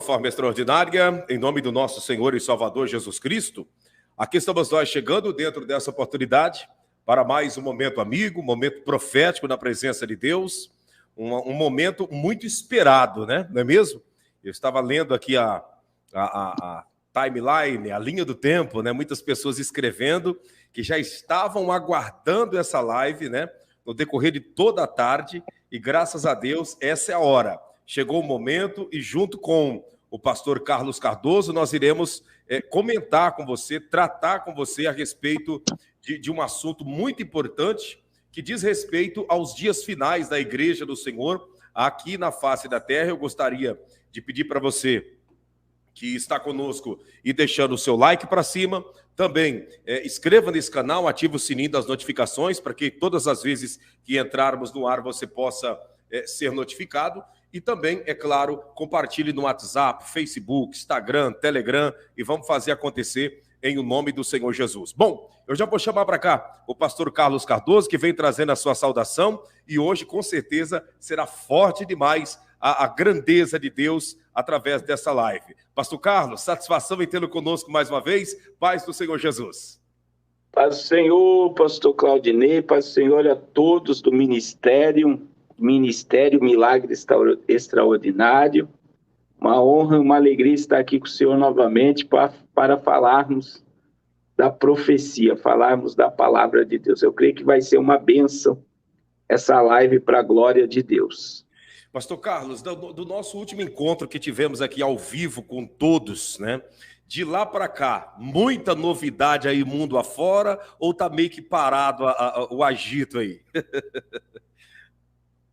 Forma extraordinária, em nome do nosso Senhor e Salvador Jesus Cristo, aqui estamos nós chegando dentro dessa oportunidade para mais um momento amigo, um momento profético na presença de Deus, um momento muito esperado, né? Não é mesmo? Eu estava lendo aqui a timeline, a linha do tempo, né? Muitas pessoas escrevendo que já estavam aguardando essa live, né? No decorrer de toda a tarde, e graças a Deus, essa é a hora. Chegou o momento e junto com o pastor Carlos Cardoso, nós iremos comentar com você, tratar com você a respeito de um assunto muito importante que diz respeito aos dias finais da Igreja do Senhor aqui na face da terra. Eu gostaria de pedir para você que está conosco e deixando o seu like para cima, também inscreva nesse canal, ative o sininho das notificações para que todas as vezes que entrarmos no ar você possa ser notificado. E também, é claro, compartilhe no WhatsApp, Facebook, Instagram, Telegram e vamos fazer acontecer em o nome do Senhor Jesus. Bom, eu já vou chamar para cá o pastor Carlos Cardoso, que vem trazendo a sua saudação e hoje, com certeza, será forte demais a grandeza de Deus através dessa live. Pastor Carlos, satisfação em tê-lo conosco mais uma vez. Paz do Senhor Jesus. Paz do Senhor, pastor Claudinei, paz do Senhor a todos do Ministério Milagre Extraordinário. Uma honra, uma alegria estar aqui com o Senhor novamente para falarmos da profecia, falarmos da palavra de Deus. Eu creio que vai ser uma bênção essa live para a glória de Deus. Pastor Carlos, do nosso último encontro que tivemos aqui ao vivo com todos, né? De lá para cá, muita novidade aí mundo afora ou tá meio que parado o agito aí?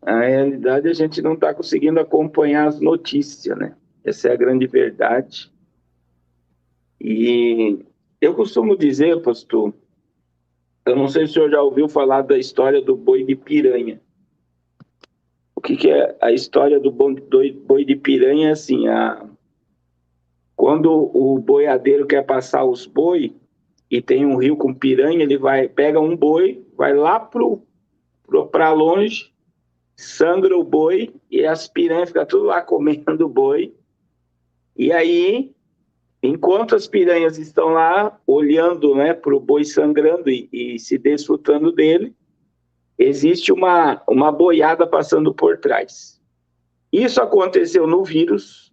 Na realidade, a gente não está conseguindo acompanhar as notícias, né? Essa é a grande verdade. E eu costumo dizer, pastor, eu não sei se o senhor já ouviu falar da história do boi de piranha. O que é a história do boi de piranha? É assim, quando o boiadeiro quer passar os boi e tem um rio com piranha, ele pega um boi, vai lá para longe, sangra o boi e as piranhas ficam tudo lá comendo o boi. E aí, enquanto as piranhas estão lá olhando, né, para o boi sangrando e se desfrutando dele, existe uma boiada passando por trás. Isso aconteceu no vírus.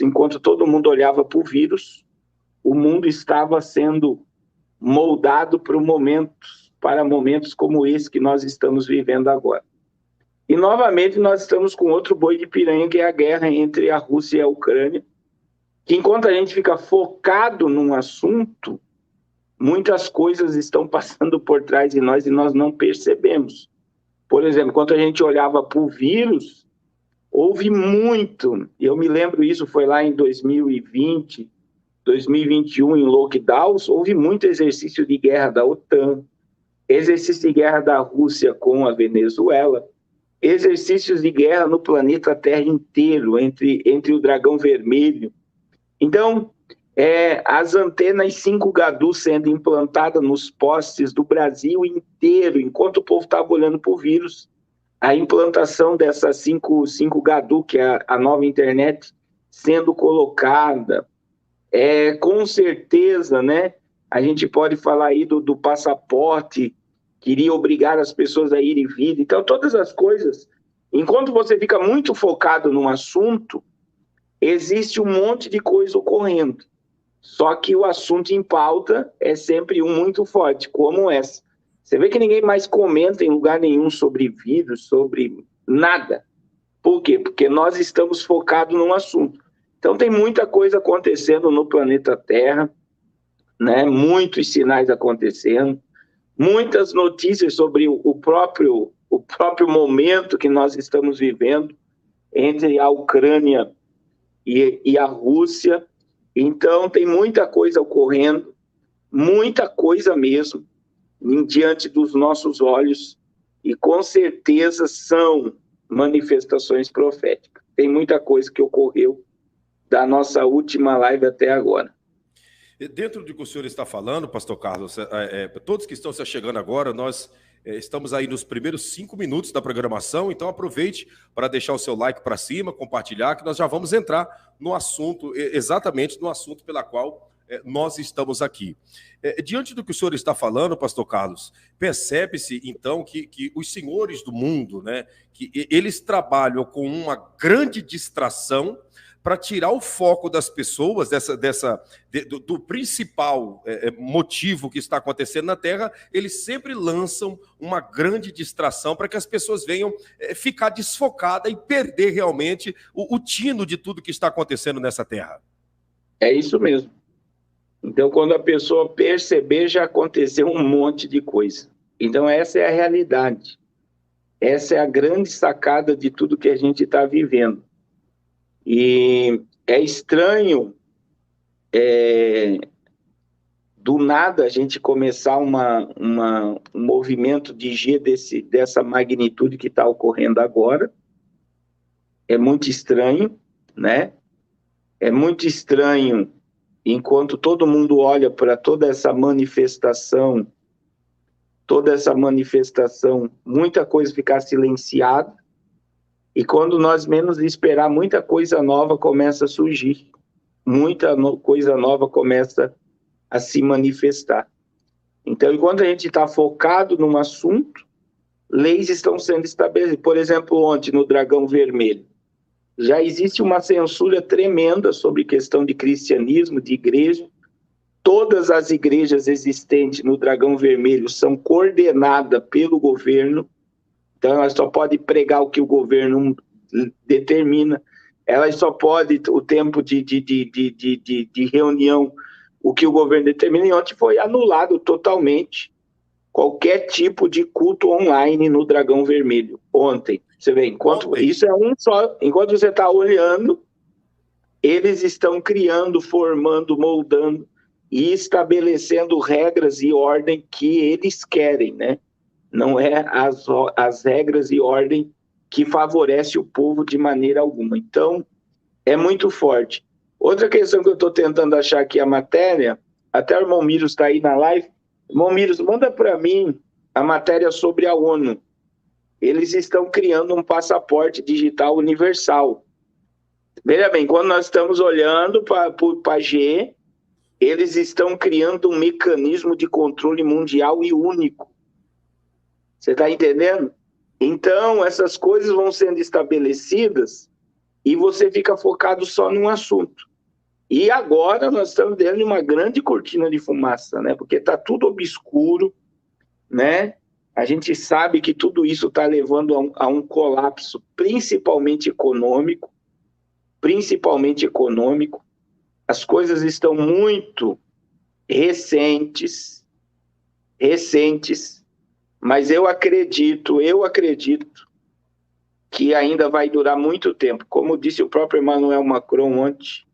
Enquanto todo mundo olhava para o vírus, o mundo estava sendo moldado para momentos como esse que nós estamos vivendo agora. E, novamente, nós estamos com outro boi de piranha, que é a guerra entre a Rússia e a Ucrânia, que enquanto a gente fica focado num assunto, muitas coisas estão passando por trás de nós e nós não percebemos. Por exemplo, quando a gente olhava para o vírus, houve muito, eu me lembro isso, foi lá em 2020, 2021, em lockdowns, houve muito exercício de guerra da OTAN, exercício de guerra da Rússia com a Venezuela, exercícios de guerra no planeta Terra inteiro, entre o dragão vermelho. Então, as antenas 5G sendo implantadas nos postes do Brasil inteiro, enquanto o povo estava olhando para o vírus, a implantação dessa 5G, que é a nova internet, sendo colocada. Com certeza, né, a gente pode falar aí do passaporte, queria obrigar as pessoas a ir e vir. Então, todas as coisas, enquanto você fica muito focado num assunto, existe um monte de coisa ocorrendo. Só que o assunto em pauta é sempre um muito forte, como essa. Você vê que ninguém mais comenta em lugar nenhum sobre vírus, sobre nada. Por quê? Porque nós estamos focados num assunto. Então, tem muita coisa acontecendo no planeta Terra, né? Muitos sinais acontecendo, muitas notícias sobre o próprio momento que nós estamos vivendo entre a Ucrânia e a Rússia. Então, tem muita coisa ocorrendo, muita coisa mesmo, diante dos nossos olhos, e com certeza são manifestações proféticas. Tem muita coisa que ocorreu da nossa última live até agora. Dentro do que o senhor está falando, pastor Carlos, todos que estão se chegando agora, nós Estamos aí nos primeiros 5 minutos da programação, então aproveite para deixar o seu like para cima, compartilhar, que nós já vamos entrar no assunto, exatamente no assunto pela qual nós estamos aqui. Diante do que o senhor está falando, pastor Carlos, percebe-se então que os senhores do mundo, né, que eles trabalham com uma grande distração para tirar o foco das pessoas do principal motivo que está acontecendo na Terra. Eles sempre lançam uma grande distração para que as pessoas venham ficar desfocadas e perder realmente o tino de tudo que está acontecendo nessa Terra. É isso mesmo. Então, quando a pessoa perceber, já aconteceu um monte de coisa. Então, essa é a realidade. Essa é a grande sacada de tudo que a gente está vivendo. E é estranho, do nada, a gente começar um movimento de G dessa magnitude que está ocorrendo agora. É muito estranho, né? É muito estranho, enquanto todo mundo olha para toda essa manifestação, muita coisa ficar silenciada. E quando nós menos esperar, muita coisa nova começa a surgir. Coisa nova começa a se manifestar. Então, enquanto a gente está focado num assunto, leis estão sendo estabelecidas. Por exemplo, ontem, no Dragão Vermelho, já existe uma censura tremenda sobre questão de cristianismo, de igreja. Todas as igrejas existentes no Dragão Vermelho são coordenadas pelo governo. Então, ela só pode pregar o que o governo determina. Ela só pode, o tempo de reunião, o que o governo determina. E ontem foi anulado totalmente qualquer tipo de culto online no Dragão Vermelho. Ontem. Você vê, isso é um só. Enquanto você está olhando, eles estão criando, formando, moldando e estabelecendo regras e ordem que eles querem, né? Não é as regras e ordem que favorece o povo de maneira alguma. Então, é muito forte. Outra questão que eu estou tentando achar aqui a matéria, até o irmão Miros está aí na live. Irmão Miros, manda para mim a matéria sobre a ONU. Eles estão criando um passaporte digital universal. Veja bem, quando nós estamos olhando para G, eles estão criando um mecanismo de controle mundial e único. Você está entendendo? Então, essas coisas vão sendo estabelecidas e você fica focado só num assunto. E agora nós estamos dentro de uma grande cortina de fumaça, né? Porque está tudo obscuro, né? A gente sabe que tudo isso está levando a um colapso, principalmente econômico. As coisas estão muito recentes, mas eu acredito que ainda vai durar muito tempo. Como disse o próprio Emmanuel Macron ontem,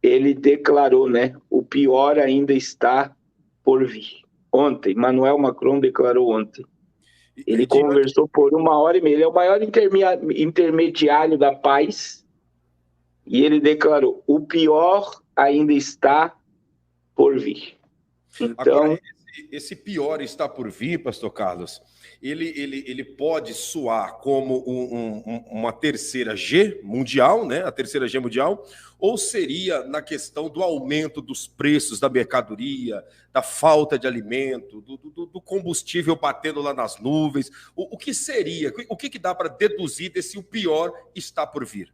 ele declarou, né? O pior ainda está por vir. Ontem, Emmanuel Macron declarou ontem. Ele conversou por 1h30. Ele é o maior intermediário da paz. E ele declarou, o pior ainda está por vir. Então, agora, esse pior está por vir, pastor Carlos, ele pode soar como uma terceira G mundial, né? A terceira G mundial, ou seria na questão do aumento dos preços da mercadoria, da falta de alimento, do combustível batendo lá nas nuvens? O que seria? O que dá para deduzir desse o pior está por vir?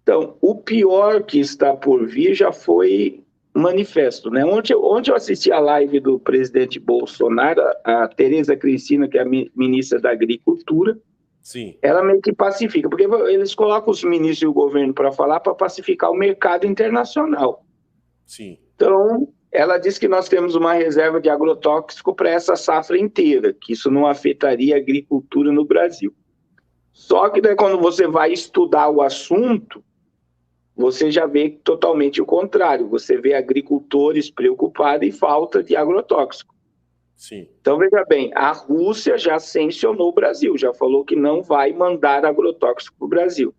Então, o pior que está por vir já foi manifesto, né? Ontem eu assisti a live do presidente Bolsonaro, a Tereza Cristina, que é a ministra da Agricultura. Sim. Ela meio que pacifica, porque eles colocam os ministros e o governo para falar para pacificar o mercado internacional. Sim. Então, ela diz que nós temos uma reserva de agrotóxico para essa safra inteira, que isso não afetaria a agricultura no Brasil. Só que daí, quando você vai estudar o assunto, você já vê totalmente o contrário. Você vê agricultores preocupados e falta de agrotóxico. Sim. Então, veja bem, a Rússia já sancionou o Brasil, já falou que não vai mandar agrotóxico para o Brasil.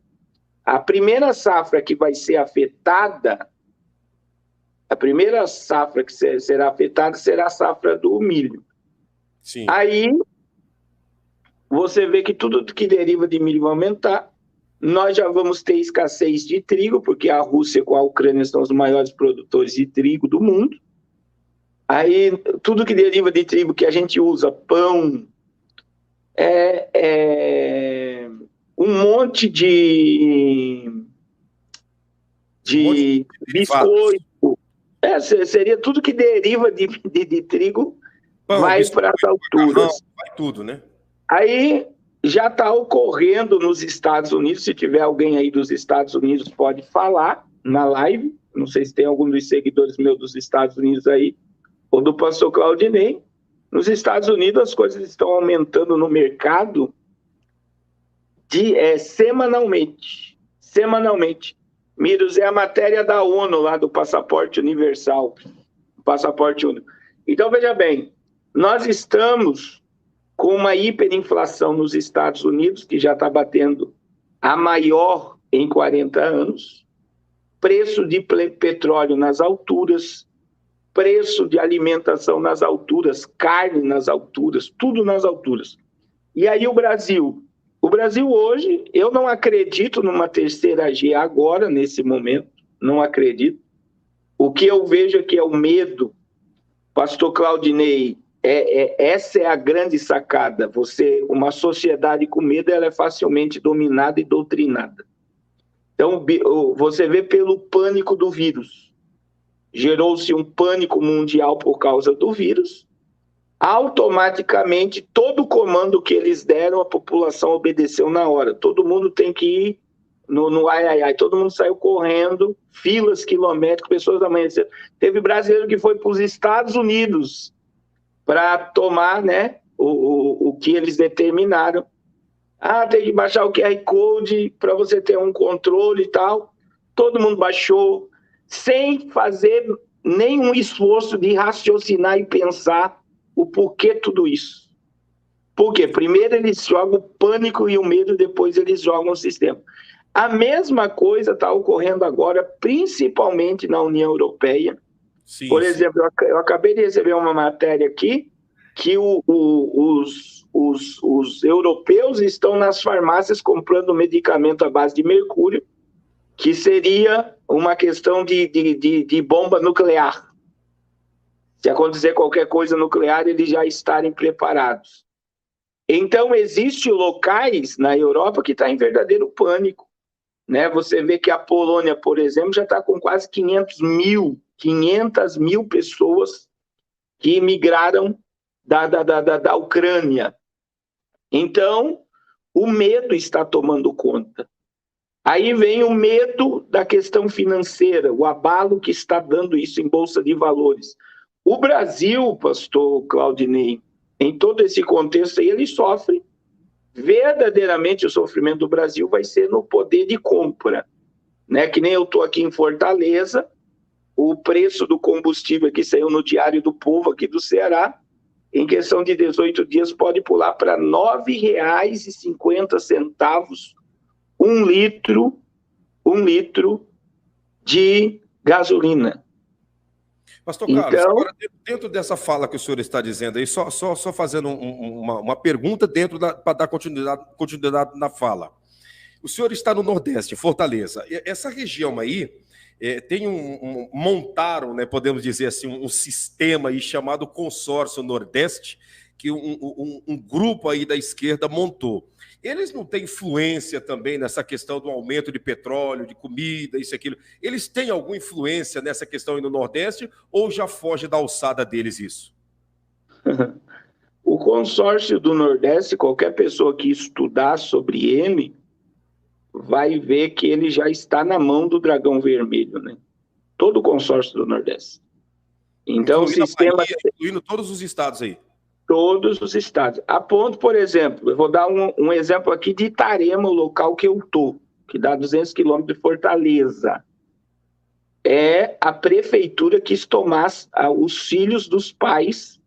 A primeira safra que vai ser afetada, será a safra do milho. Sim. Aí você vê que tudo que deriva de milho vai aumentar. Nós já vamos ter escassez de trigo, porque a Rússia com a Ucrânia são os maiores produtores de trigo do mundo. Aí, tudo que deriva de trigo que a gente usa, pão, um monte de biscoito. Seria tudo que deriva de trigo, pão, vai para as alturas. Vai tudo, né? Aí já está ocorrendo nos Estados Unidos, se tiver alguém aí dos Estados Unidos pode falar na live, não sei se tem algum dos seguidores meus dos Estados Unidos aí, ou do pastor Claudinei. Nos Estados Unidos as coisas estão aumentando no mercado semanalmente. Miros, é a matéria da ONU lá do passaporte universal, passaporte único. Então, veja bem, nós estamos com uma hiperinflação nos Estados Unidos, que já está batendo a maior em 40 anos, preço de petróleo nas alturas, preço de alimentação nas alturas, carne nas alturas, tudo nas alturas. E aí o Brasil hoje, eu não acredito numa terceira G agora, nesse momento, não acredito. O que eu vejo aqui é o medo. Pastor Claudinei, essa é a grande sacada. Uma sociedade com medo, ela é facilmente dominada e doutrinada. Então, você vê pelo pânico do vírus. Gerou-se um pânico mundial por causa do vírus. Automaticamente, todo o comando que eles deram, a população obedeceu na hora. Todo mundo tem que ir no ai. Todo mundo saiu correndo, filas quilométricas, pessoas amanheceram. Teve brasileiro que foi para os Estados Unidos para tomar, né, o que eles determinaram. Tem que baixar o QR Code para você ter um controle e tal. Todo mundo baixou, sem fazer nenhum esforço de raciocinar e pensar o porquê tudo isso. Por quê? Primeiro eles jogam o pânico e o medo, depois eles jogam o sistema. A mesma coisa está ocorrendo agora, principalmente na União Europeia. Sim, por exemplo, eu acabei de receber uma matéria aqui que os europeus estão nas farmácias comprando medicamento à base de mercúrio, que seria uma questão de bomba nuclear. Se acontecer qualquer coisa nuclear, eles já estarem preparados. Então, existem locais na Europa que estão em verdadeiro pânico. Né? Você vê que a Polônia, por exemplo, já está com quase 500 mil pessoas que migraram da Ucrânia. Então, o medo está tomando conta. Aí vem o medo da questão financeira, o abalo que está dando isso em Bolsa de Valores. O Brasil, pastor Claudinei, em todo esse contexto aí, ele sofre. Verdadeiramente o sofrimento do Brasil vai ser no poder de compra. Né? Que nem eu estou aqui em Fortaleza, o preço do combustível que saiu no Diário do Povo aqui do Ceará, em questão de 18 dias pode pular para R$ 9,50 um litro de gasolina. Pastor Carlos, então, agora, dentro dessa fala que o senhor está dizendo aí, só fazendo uma pergunta para dar continuidade na fala. O senhor está no Nordeste, Fortaleza. Essa região aí tem montaram, né, podemos dizer assim, um sistema aí chamado Consórcio Nordeste, que um grupo aí da esquerda montou. Eles não têm influência também nessa questão do aumento de petróleo, de comida, isso e aquilo. Eles têm alguma influência nessa questão aí no Nordeste ou já foge da alçada deles isso? O consórcio do Nordeste, qualquer pessoa que estudar sobre ele, vai ver que ele já está na mão do Dragão Vermelho, né? Todo o consórcio do Nordeste. Então, o sistema... Incluindo todos os estados aí. Todos os estados. A ponto, por exemplo, eu vou dar um exemplo aqui de Itarema, o local que eu estou, que dá 200 quilômetros de Fortaleza. É a prefeitura que quis tomar os filhos dos pais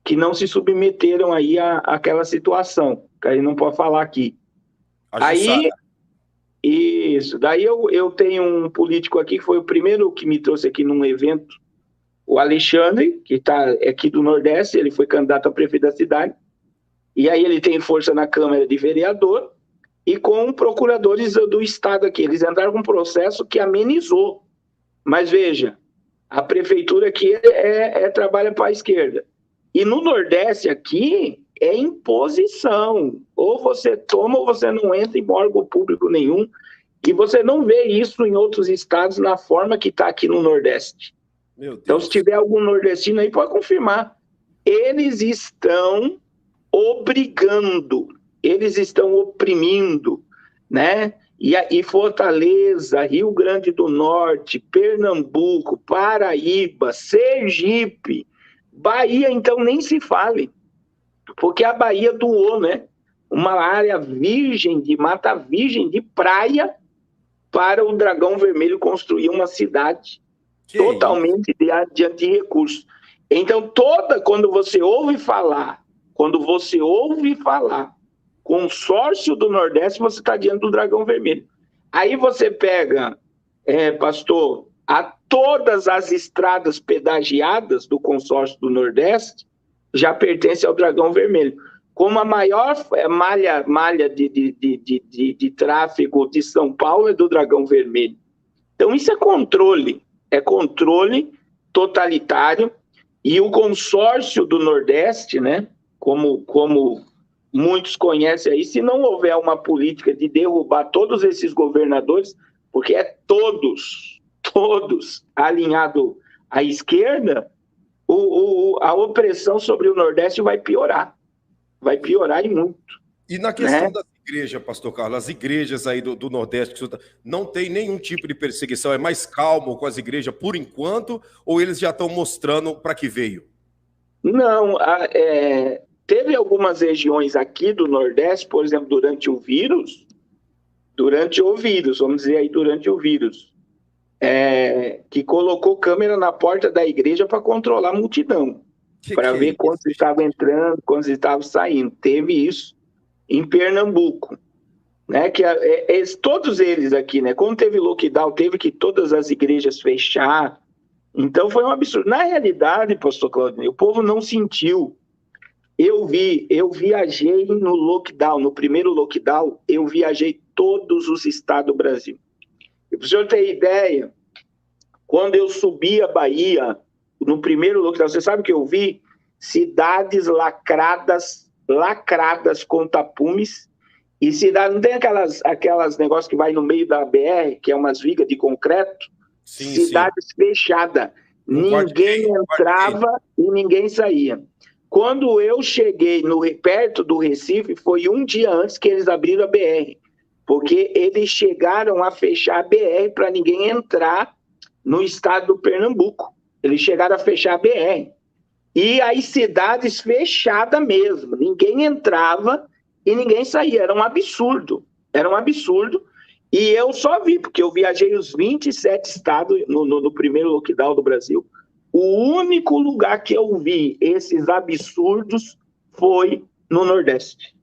que não se submeteram aí àquela situação, que aí não pode falar aqui. Aí, isso. Daí eu tenho um político aqui que foi o primeiro que me trouxe aqui num evento, o Alexandre, que está aqui do Nordeste, ele foi candidato a prefeito da cidade. e aí ele tem força na Câmara de Vereador, e com procuradores do Estado aqui. Eles entraram com um processo que amenizou. Mas veja, a prefeitura aqui trabalha para a esquerda. E no Nordeste aqui é imposição. Ou você toma ou você não entra em órgão público nenhum. E você não vê isso em outros estados na forma que está aqui no Nordeste. Meu Deus. Então, se tiver algum nordestino aí, pode confirmar. Eles estão obrigando, eles estão oprimindo, né? E Fortaleza, Rio Grande do Norte, Pernambuco, Paraíba, Sergipe, Bahia, então nem se fale, porque a Bahia doou, né? Uma área virgem, de mata virgem, de praia, para o Dragão Vermelho construir uma cidade totalmente de recursos. Então, quando você ouve falar consórcio do Nordeste, você está diante do Dragão Vermelho. Aí você pega, pastor, todas as estradas pedagiadas do consórcio do Nordeste já pertencem ao Dragão Vermelho. Como a maior malha de tráfego de São Paulo é do Dragão Vermelho. Então, isso é controle totalitário. E o consórcio do Nordeste, né, como muitos conhecem aí, se não houver uma política de derrubar todos esses governadores, porque é todos alinhados à esquerda, a opressão sobre o Nordeste vai piorar e muito. E na questão das igrejas, pastor Carlos, as igrejas aí do Nordeste, não tem nenhum tipo de perseguição, é mais calmo com as igrejas por enquanto, ou eles já estão mostrando para que veio? Não, teve algumas regiões aqui do Nordeste, por exemplo, durante o vírus, que colocou câmera na porta da igreja para controlar a multidão, para ver quantos estavam entrando, quantos estavam saindo. Teve isso em Pernambuco, né? Todos eles aqui, né? Quando teve lockdown, teve que todas as igrejas fechar. Então foi um absurdo. Na realidade, pastor Claudinei, o povo não sentiu. Eu viajei no lockdown, no primeiro lockdown, eu viajei todos os estados do Brasil. E para o senhor ter ideia, quando eu subi a Bahia, no primeiro lockdown, você sabe que eu vi? Cidades lacradas com tapumes, e cidade, não tem aquelas negócios que vai no meio da BR, que é umas vigas de concreto? Cidades fechadas. Ninguém entrava e ninguém saía. Quando eu cheguei perto do Recife, foi um dia antes que eles abriram a BR, porque eles chegaram a fechar a BR para ninguém entrar no estado do Pernambuco. Eles chegaram a fechar a BR. E as cidades fechadas mesmo. Ninguém entrava e ninguém saía. Era um absurdo. E eu só vi, porque eu viajei os 27 estados no primeiro lockdown do Brasil. O único lugar que eu vi esses absurdos foi no Nordeste.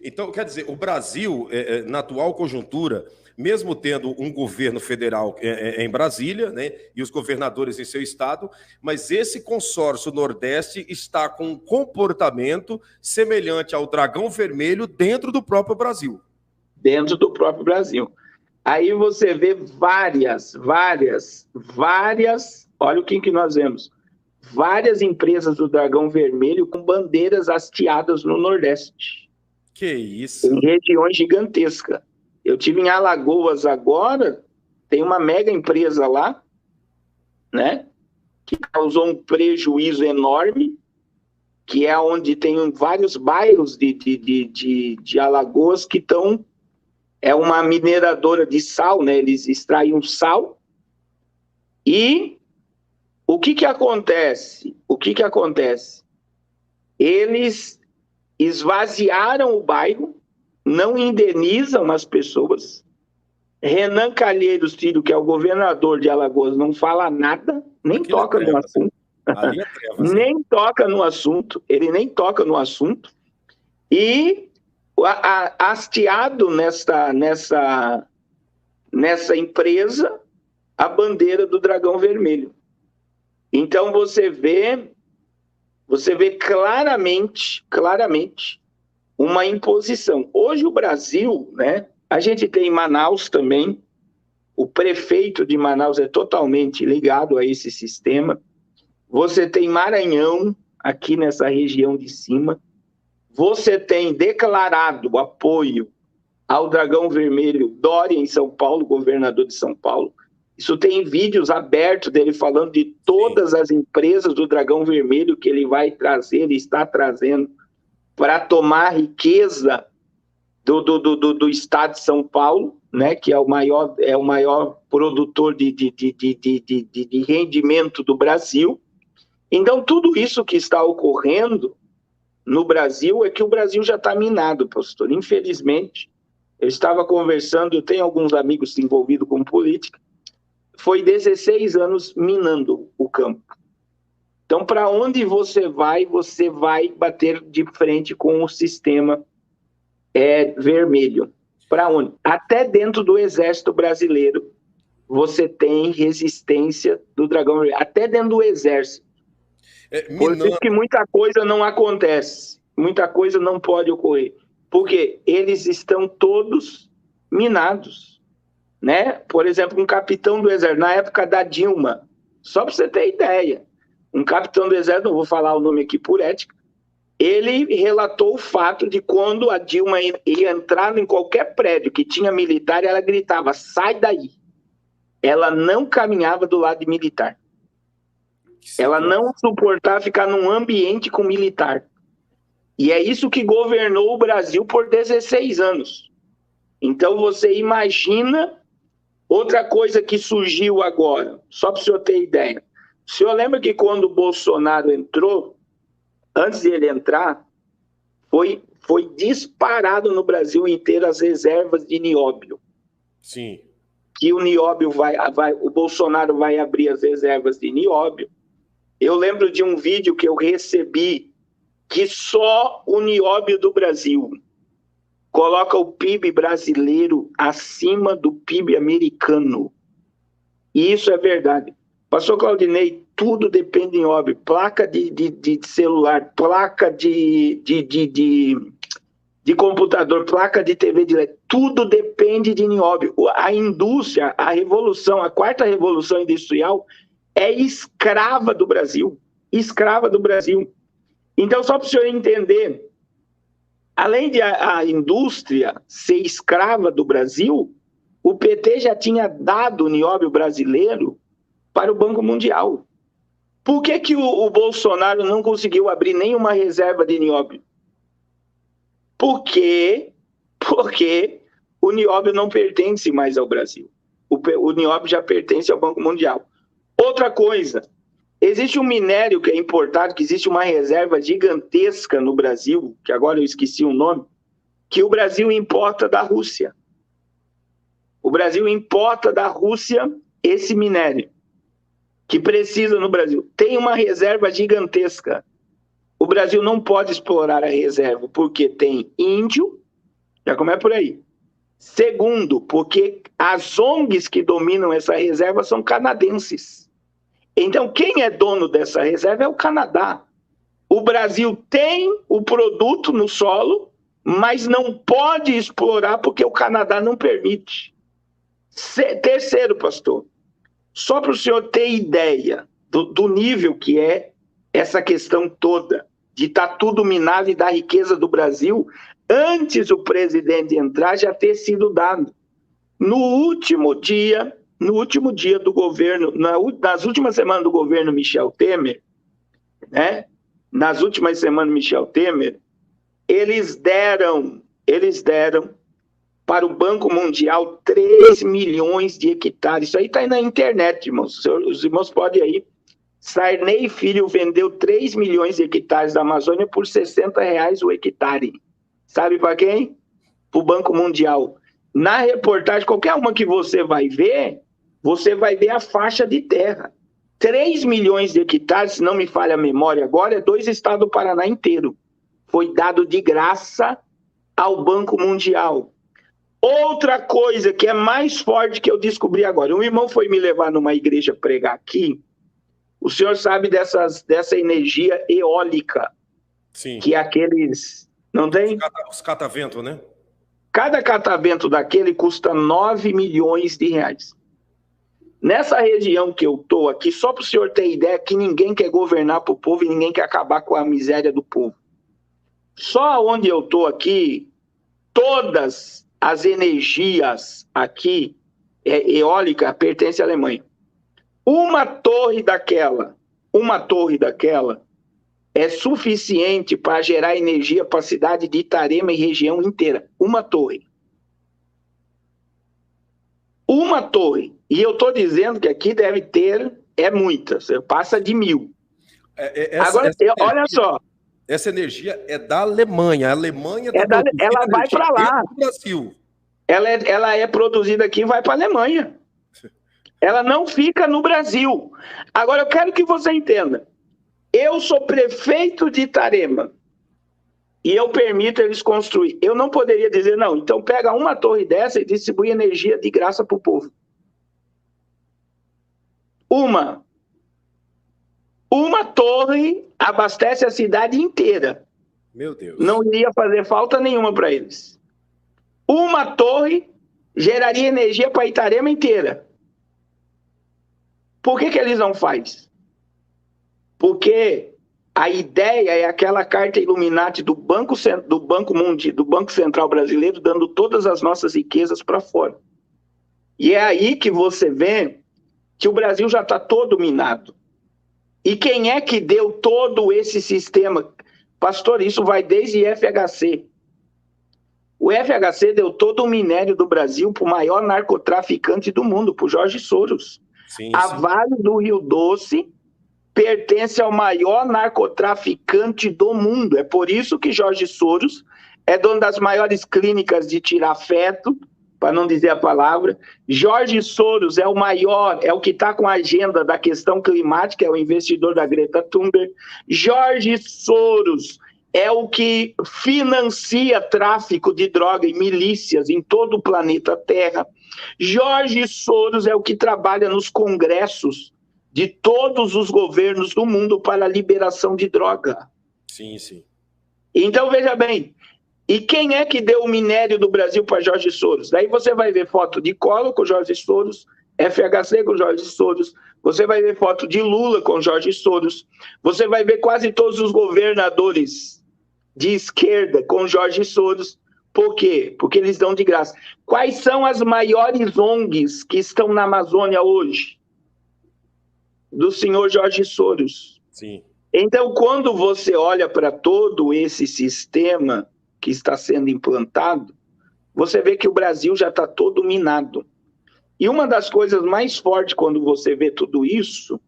Então, quer dizer, o Brasil, na atual conjuntura, mesmo tendo um governo federal em Brasília, né, e os governadores em seu estado, mas esse consórcio Nordeste está com um comportamento semelhante ao Dragão Vermelho dentro do próprio Brasil. Dentro do próprio Brasil. Aí você vê várias, olha o que nós vemos, várias empresas do Dragão Vermelho com bandeiras hasteadas no Nordeste. Que isso? Em regiões gigantescas. Eu tive em Alagoas agora, tem uma mega empresa lá, né, que causou um prejuízo enorme, que é onde tem vários bairros de Alagoas que estão... É uma mineradora de sal, né? Eles extraem sal. E o que acontece? Eles esvaziaram o bairro, não indenizam as pessoas. Renan Calheiros Filho, que é o governador de Alagoas, não fala nada, nem toca no assunto. Nem toca no assunto, ele nem toca no assunto. E hasteado nessa empresa a bandeira do Dragão Vermelho. Então você vê claramente uma imposição. Hoje o Brasil, né, a gente tem Manaus também, o prefeito de Manaus é totalmente ligado a esse sistema. Você tem Maranhão, aqui nessa região de cima. Você tem declarado apoio ao Dragão Vermelho Dória em São Paulo, governador de São Paulo. Isso tem vídeos abertos dele falando de todas as empresas do Dragão Vermelho que ele vai trazer, ele está trazendo para tomar a riqueza do estado de São Paulo, né, que é o maior produtor de rendimento do Brasil. Então, tudo isso que está ocorrendo no Brasil é que o Brasil já está minado, pastor. Infelizmente, eu estava conversando, eu tenho alguns amigos envolvidos com política, foi 16 anos minando o campo. Então, para onde você vai bater de frente com o sistema vermelho. Para onde? Até dentro do Exército Brasileiro, você tem resistência do Dragão Vermelho. Até dentro do Exército. Por isso que muita coisa não acontece. Muita coisa não pode ocorrer. Porque eles estão todos minados. Né? Por exemplo, um capitão do Exército, na época da Dilma, só para você ter ideia, um capitão do Exército, não vou falar o nome aqui por ética, ele relatou o fato de quando a Dilma ia entrar em qualquer prédio que tinha militar, ela gritava, sai daí. Ela não caminhava do lado de militar. Ela não suportava ficar num ambiente com militar. E é isso que governou o Brasil por 16 anos. Então você imagina outra coisa que surgiu agora, só para o senhor ter ideia. O senhor lembra que quando o Bolsonaro entrou, antes de ele entrar, foi disparado no Brasil inteiro as reservas de nióbio. Sim. Que o nióbio o Bolsonaro vai abrir as reservas de nióbio. Eu lembro de um vídeo que eu recebi que só o nióbio do Brasil coloca o PIB brasileiro acima do PIB americano. E isso é verdade. Pastor Claudinei, tudo depende de nióbio. Placa de celular, placa de computador, placa de TV de LED, tudo depende de nióbio. A indústria, a revolução, a quarta revolução industrial é escrava do Brasil. Escrava do Brasil. Então, só para o senhor entender, além de a indústria ser escrava do Brasil, o PT já tinha dado o nióbio brasileiro para o Banco Mundial. Por que o Bolsonaro não conseguiu abrir nenhuma reserva de nióbio? Porque o nióbio não pertence mais ao Brasil. O nióbio já pertence ao Banco Mundial. Outra coisa, existe um minério que é importado, que existe uma reserva gigantesca no Brasil, que agora eu esqueci o nome, que o Brasil importa da Rússia. O Brasil importa da Rússia esse minério, que precisa no Brasil. Tem uma reserva gigantesca. O Brasil não pode explorar a reserva, porque tem índio, já começa por aí. Segundo, porque as ONGs que dominam essa reserva são canadenses. Então, quem é dono dessa reserva é o Canadá. O Brasil tem o produto no solo, mas não pode explorar porque o Canadá não permite. Terceiro, pastor, só para o senhor ter ideia do nível que é essa questão toda, de estar tudo minado e da riqueza do Brasil, antes o presidente entrar já ter sido dado. No último dia do governo, nas últimas semanas do governo Michel Temer, né? Nas últimas semanas Michel Temer, eles deram para o Banco Mundial 3 milhões de hectares. Isso aí está aí na internet, irmãos. Os irmãos podem aí. Sarney Filho vendeu 3 milhões de hectares da Amazônia por R$60 o hectare. Sabe para quem? Para o Banco Mundial. Na reportagem, qualquer uma que você vai ver a faixa de terra. 3 milhões de hectares, se não me falha a memória agora, é 2 estados do Paraná inteiro. Foi dado de graça ao Banco Mundial. Outra coisa que é mais forte que eu descobri agora. Um irmão foi me levar numa igreja pregar aqui. O senhor sabe dessa energia eólica. Sim. Que é aqueles Não tem? Os catavento, né? Cada catavento daquele custa 9 milhões de reais. Nessa região que eu estou aqui, só para o senhor ter ideia que ninguém quer governar para o povo e ninguém quer acabar com a miséria do povo. Só onde eu estou aqui, todas as energias aqui, eólica, pertencem à Alemanha. Uma torre daquela é suficiente para gerar energia para a cidade de Itarema e região inteira. Uma torre. Uma torre. E eu estou dizendo que aqui deve ter, muitas, passa de 1.000. Agora, olha só. Essa energia é da Alemanha. A Alemanha ela vai para lá. Do Brasil. Ela é produzida aqui e vai para a Alemanha. Ela não fica no Brasil. Agora, eu quero que você entenda. Eu sou prefeito de Itarema e eu permito eles construir. Eu não poderia dizer, não, então pega uma torre dessa e distribui energia de graça para o povo. Uma torre abastece a cidade inteira. Meu Deus. Não iria fazer falta nenhuma para eles. Uma torre geraria energia para Itarema inteira. Por que eles não fazem? Porque a ideia é aquela carta Illuminati do Banco Central Brasileiro dando todas as nossas riquezas para fora. E é aí que você vê que o Brasil já está todo minado. E quem é que deu todo esse sistema? Pastor, isso vai desde FHC. O FHC deu todo o minério do Brasil para o maior narcotraficante do mundo, para o Jorge Soros. A Vale do Rio Doce pertence ao maior narcotraficante do mundo. É por isso que Jorge Soros é dono das maiores clínicas de tirar feto, para não dizer a palavra. Jorge Soros é o maior, é o que está com a agenda da questão climática, é o investidor da Greta Thunberg. Jorge Soros é o que financia tráfico de droga e milícias em todo o planeta Terra. Jorge Soros é o que trabalha nos congressos de todos os governos do mundo para a liberação de droga. Sim, sim. Então, veja bem, e quem é que deu o minério do Brasil para Jorge Soros? Daí você vai ver foto de Collor com Jorge Soros, FHC com Jorge Soros, você vai ver foto de Lula com Jorge Soros, você vai ver quase todos os governadores de esquerda com Jorge Soros. Por quê? Porque eles dão de graça. Quais são as maiores ONGs que estão na Amazônia hoje? Do senhor Jorge Soros. Sim. Então, quando você olha para todo esse sistema que está sendo implantado, você vê que o Brasil já está todo minado. E uma das coisas mais fortes quando você vê tudo isso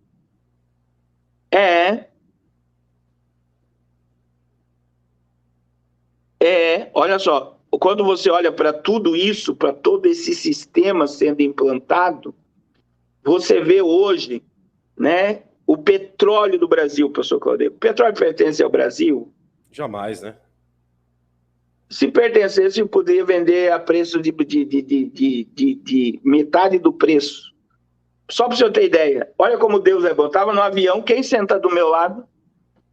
olha só, quando você olha para tudo isso, para todo esse sistema sendo implantado, você vê hoje, né, o petróleo do Brasil, professor Claudio. O petróleo pertence ao Brasil? Jamais, né? Se pertencesse, eu poderia vender a preço de metade do preço. Só para o senhor ter ideia. Olha como Deus é bom. Estava no avião, quem senta do meu lado?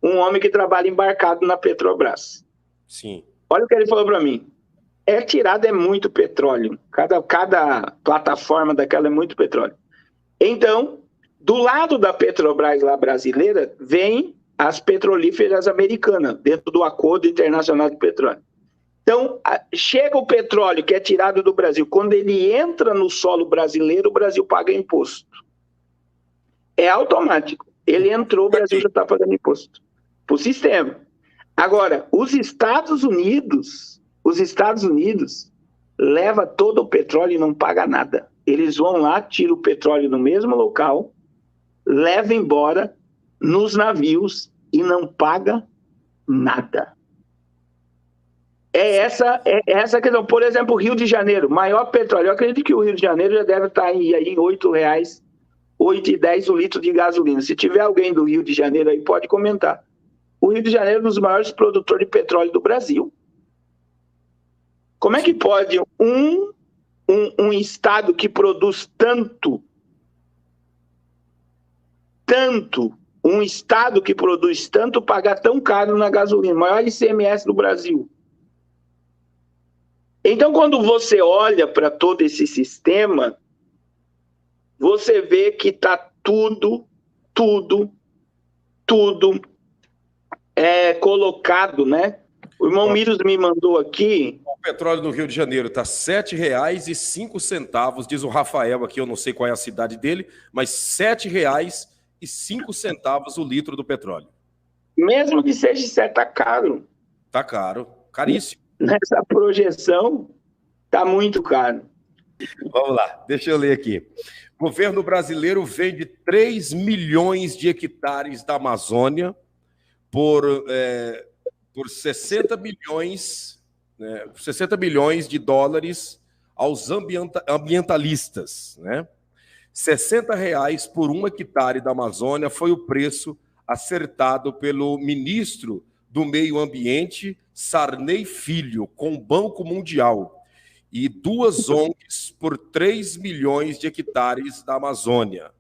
Um homem que trabalha embarcado na Petrobras. Sim. Olha o que ele falou para mim. É muito petróleo. Cada plataforma daquela é muito petróleo. Então, do lado da Petrobras lá brasileira, vem as petrolíferas americanas, dentro do Acordo Internacional de Petróleo. Então, chega o petróleo que é tirado do Brasil. Quando ele entra no solo brasileiro, o Brasil paga imposto. É automático. Ele entrou, o Brasil já está pagando imposto. Para o sistema. Agora, os Estados Unidos leva todo o petróleo e não paga nada. Eles vão lá, tiram o petróleo no mesmo local, levam embora nos navios e não paga nada. É essa a questão. Por exemplo, o Rio de Janeiro, maior petróleo. Eu acredito que o Rio de Janeiro já deve estar aí em R$8, 8,10 o litro de gasolina. Se tiver alguém do Rio de Janeiro aí, pode comentar. O Rio de Janeiro é um dos maiores produtores de petróleo do Brasil. Como é que pode um estado que produz tanto, um estado que produz tanto pagar tão caro na gasolina? O maior ICMS do Brasil. Então, quando você olha para todo esse sistema, você vê que está tudo colocado, né? O irmão Miros me mandou aqui. O petróleo no Rio de Janeiro está R$ 7,05, diz o Rafael aqui, eu não sei qual é a cidade dele, mas R$ 7,05 o litro do petróleo. Mesmo que seja certo, tá caro. Tá caro, caríssimo. Nessa projeção, tá muito caro. Vamos lá, deixa eu ler aqui. O governo brasileiro vende 3 milhões de hectares da Amazônia por 60 milhões, né, 60 milhões de dólares aos ambientalistas, né? R$60 por 1 hectare da Amazônia foi o preço acertado pelo ministro do Meio Ambiente, Sarney Filho, com o Banco Mundial, e 2 ONGs por 3 milhões de hectares da Amazônia.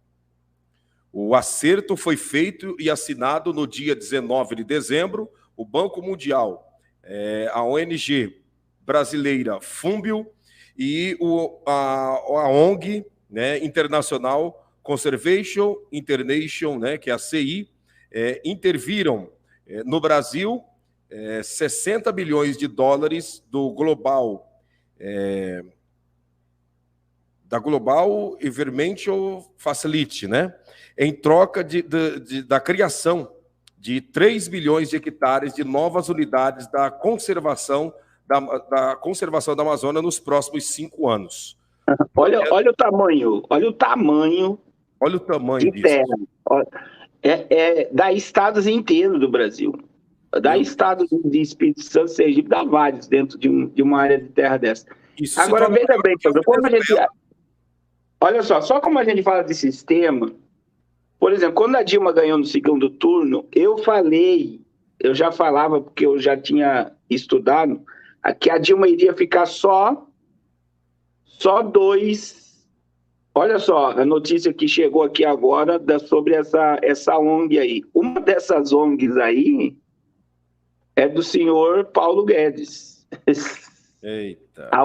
O acerto foi feito e assinado no dia 19 de dezembro. O Banco Mundial, a ONG brasileira Fúmbio e a ONG, né, internacional Conservation International, né, que é a CI, interviram no Brasil 60 bilhões de dólares do Global da Global Environmental Facility, né, em troca da criação de 3 bilhões de hectares de novas unidades da conservação da Amazônia nos próximos 5 anos. Olha o tamanho, olha o tamanho disso. Terra. Dá estados inteiros do Brasil. Dá estado de Espírito Santo, Sergipe, dá vários dentro de uma área de terra dessa. Isso. Agora, veja bem, como a gente... Olha só como a gente fala de sistema. Por exemplo, quando a Dilma ganhou no segundo turno, eu já falava, porque eu já tinha estudado, que a Dilma iria ficar só 2. Olha só, a notícia que chegou aqui agora sobre essa ONG aí. Uma dessas ONGs aí é do senhor Paulo Guedes. Eita. A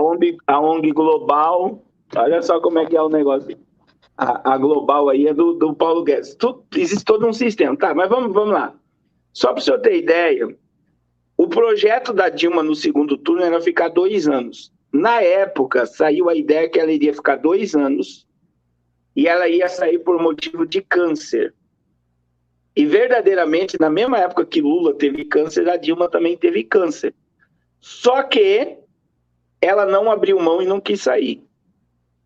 ONG Global, olha só como é que é o negócio. A Global aí é do Paulo Guedes. Existe todo um sistema. Tá, mas vamos lá. Só para o senhor ter ideia, o projeto da Dilma no segundo turno era ficar 2 anos. Na época, saiu a ideia que ela iria ficar 2 anos e ela ia sair por motivo de câncer. E verdadeiramente, na mesma época que Lula teve câncer, a Dilma também teve câncer. Só que ela não abriu mão e não quis sair.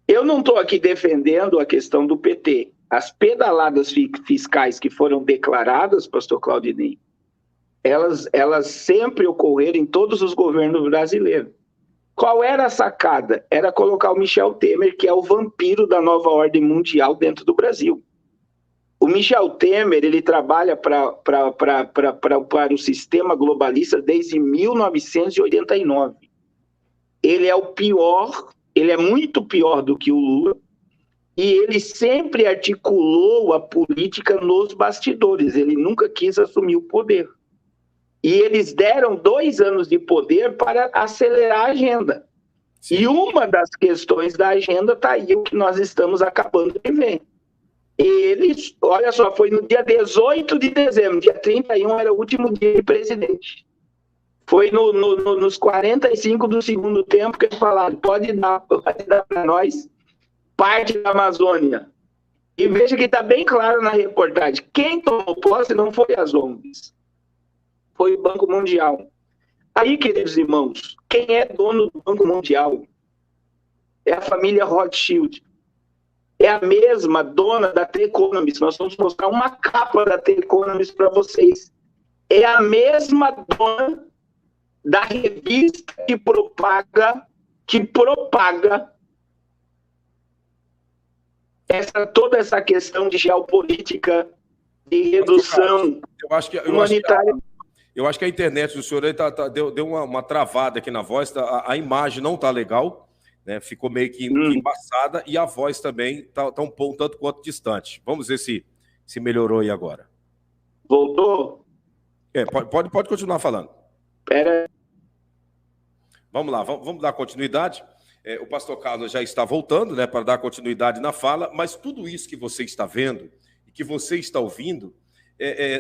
Eu não estou aqui defendendo a questão do PT. As pedaladas fiscais que foram declaradas, pastor Claudinei, elas sempre ocorreram em todos os governos brasileiros. Qual era a sacada? Era colocar o Michel Temer, que é o vampiro da nova ordem mundial dentro do Brasil. O Michel Temer, ele trabalha para o sistema globalista desde 1989. Ele é o pior, ele é muito pior do que o Lula, e ele sempre articulou a política nos bastidores, ele nunca quis assumir o poder. E eles deram 2 anos de poder para acelerar a agenda. Sim. E uma das questões da agenda está aí, o que nós estamos acabando de ver. Eles, olha só, foi no dia 18 de dezembro, dia 31 era o último dia de presidente. Foi nos 45 do segundo tempo que eles falaram, pode dar para nós parte da Amazônia. E veja que está bem claro na reportagem, quem tomou posse não foi as ONGs, foi o Banco Mundial. Aí, queridos irmãos, quem é dono do Banco Mundial? É a família Rothschild. É a mesma dona da The Economist. Nós vamos mostrar uma capa da The Economist para vocês. É a mesma dona da revista que propaga toda essa questão de geopolítica, de redução humanitária. Eu acho que a internet do senhor aí deu uma travada aqui na voz, a imagem não está legal, né? Ficou meio que embaçada, e a voz também está um tanto quanto distante. Vamos ver se melhorou aí agora. Voltou? Pode continuar falando. Pera. Vamos lá, vamos dar continuidade. O pastor Carlos já está voltando, né, para dar continuidade na fala, mas tudo isso que você está vendo e que você está ouvindo,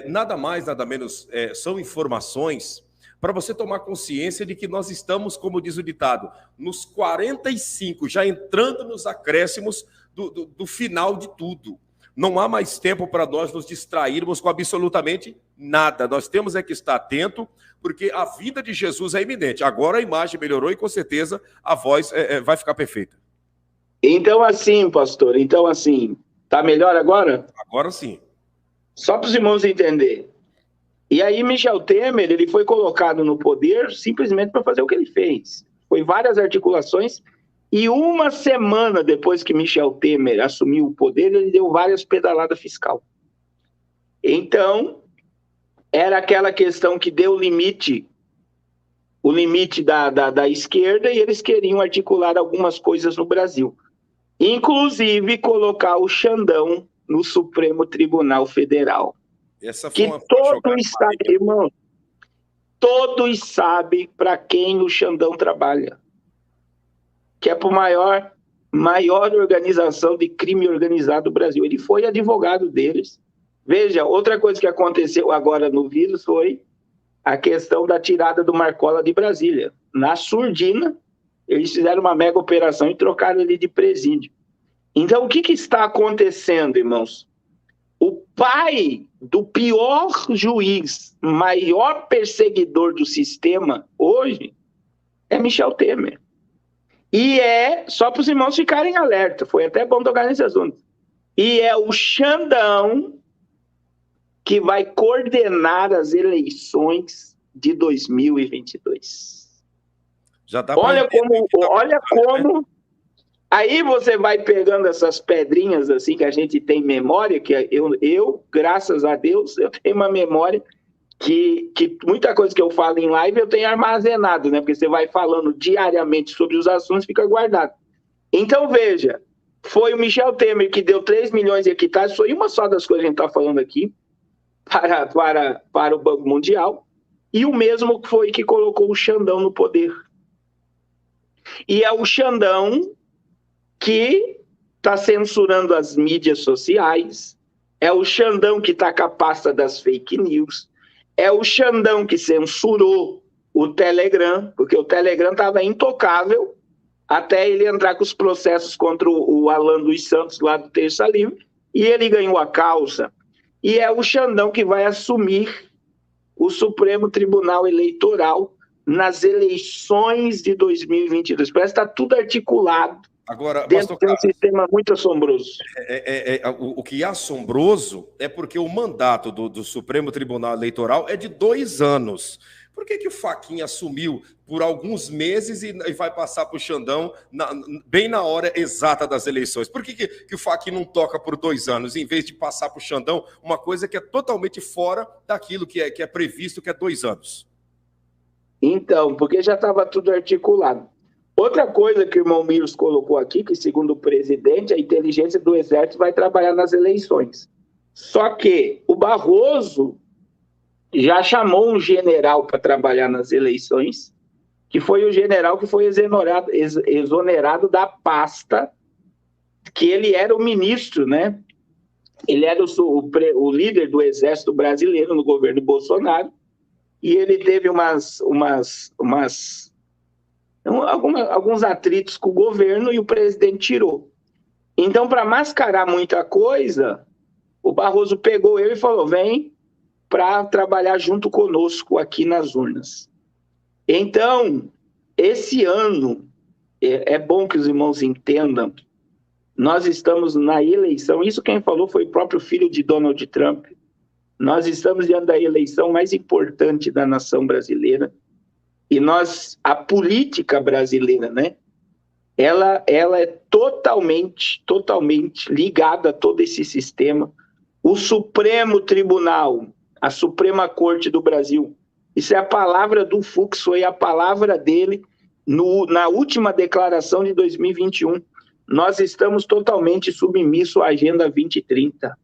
nada mais, nada menos, são informações para você tomar consciência de que nós estamos, como diz o ditado, nos 45, já entrando nos acréscimos do final de tudo. Não há mais tempo para nós nos distrairmos com absolutamente nada. Nós temos que estar atento, porque a vinda de Jesus é iminente. Agora a imagem melhorou e, com certeza, a voz vai ficar perfeita. Então, assim, pastor, tá melhor agora? Agora sim. Só para os irmãos entenderem. E aí Michel Temer, ele foi colocado no poder simplesmente para fazer o que ele fez. Foi várias articulações, e uma semana depois que Michel Temer assumiu o poder, ele deu várias pedaladas fiscal. Então, era aquela questão que deu o limite da esquerda, e eles queriam articular algumas coisas no Brasil. Inclusive, colocar o Xandão no Supremo Tribunal Federal. Essa foi que todos sabem, irmão, todos sabem para quem o Xandão trabalha. Que é para a maior organização de crime organizado do Brasil. Ele foi advogado deles. Veja, outra coisa que aconteceu agora no vírus foi a questão da tirada do Marcola de Brasília. Na surdina, eles fizeram uma mega operação e trocaram ele de presídio. Então, o que está acontecendo, irmãos? O pai do pior juiz, maior perseguidor do sistema hoje, é Michel Temer. E só para os irmãos ficarem alerta, foi até bom tocar nesse assunto, e é o Xandão que vai coordenar as eleições de 2022. Já dá olha como... Aí você vai pegando essas pedrinhas assim que a gente tem memória, que eu graças a Deus, eu tenho uma memória que muita coisa que eu falo em live eu tenho armazenado, né? Porque você vai falando diariamente sobre os assuntos, fica guardado. Então, veja, foi o Michel Temer que deu 3 milhões de hectares, foi uma só das coisas que a gente está falando aqui, para o Banco Mundial, e o mesmo foi que colocou o Xandão no poder. E é o Xandão que está censurando as mídias sociais, é o Xandão que está com a pasta das fake news, é o Xandão que censurou o Telegram, porque o Telegram estava intocável até ele entrar com os processos contra o Alan dos Santos, lá do Terça Livre, e ele ganhou a causa. E é o Xandão que vai assumir o Supremo Tribunal Eleitoral nas eleições de 2022. Parece que está tudo articulado. Agora, dentro de um sistema muito assombroso. O que é assombroso é porque o mandato do Supremo Tribunal Eleitoral é de 2 anos. Por que o Fachin assumiu por alguns meses e vai passar para o Xandão bem na hora exata das eleições? Por que o Fachin não toca por 2 anos, em vez de passar para o Xandão uma coisa que é totalmente fora daquilo que é previsto, que é 2 anos? Então, porque já estava tudo articulado. Outra coisa que o irmão Miros colocou aqui, que segundo o presidente, a inteligência do Exército vai trabalhar nas eleições. Só que o Barroso já chamou um general para trabalhar nas eleições, que foi o general que foi exonerado da pasta, que ele era o ministro, né? Ele era o líder do Exército Brasileiro no governo Bolsonaro, e ele teve alguns atritos com o governo e o presidente tirou. Então, para mascarar muita coisa, o Barroso pegou ele e falou: vem para trabalhar junto conosco aqui nas urnas. Então, esse ano, é bom que os irmãos entendam, nós estamos na eleição, isso quem falou foi o próprio filho de Donald Trump, nós estamos diante da eleição mais importante da nação brasileira, e a política brasileira, né? Ela é totalmente ligada a todo esse sistema. O Supremo Tribunal, a Suprema Corte do Brasil, isso é a palavra do Fux, foi a palavra dele na última declaração de 2021. Nós estamos totalmente submissos à Agenda 2030.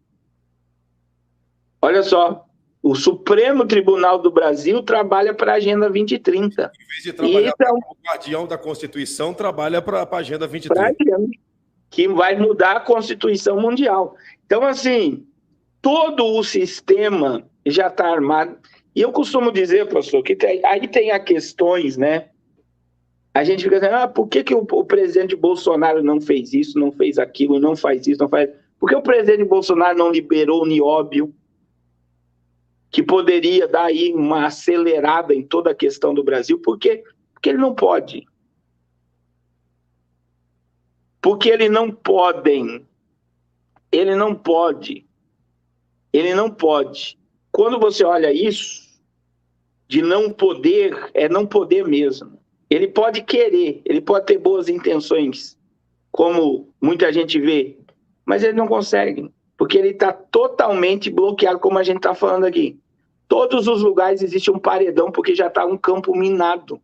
Olha só, O Supremo Tribunal do Brasil trabalha para a Agenda 2030. Em vez de trabalhar como guardião da Constituição, trabalha para a Agenda 2030. Que vai mudar a Constituição Mundial. Então, assim, todo o sistema já está armado. E eu costumo dizer, pastor, que aí tem as questões, né? A gente fica dizendo, por que o presidente Bolsonaro não fez isso, não fez aquilo, não faz isso, não faz... Por que o presidente Bolsonaro não liberou o nióbio, que poderia dar aí uma acelerada em toda a questão do Brasil? Por quê? Porque ele não pode. Porque ele não podem. Ele não pode. Ele não pode. Quando você olha isso, de não poder, é não poder mesmo. Ele pode querer, ele pode ter boas intenções, como muita gente vê, mas ele não consegue, porque ele está totalmente bloqueado, como a gente está falando aqui. Todos os lugares existe um paredão, porque já está um campo minado.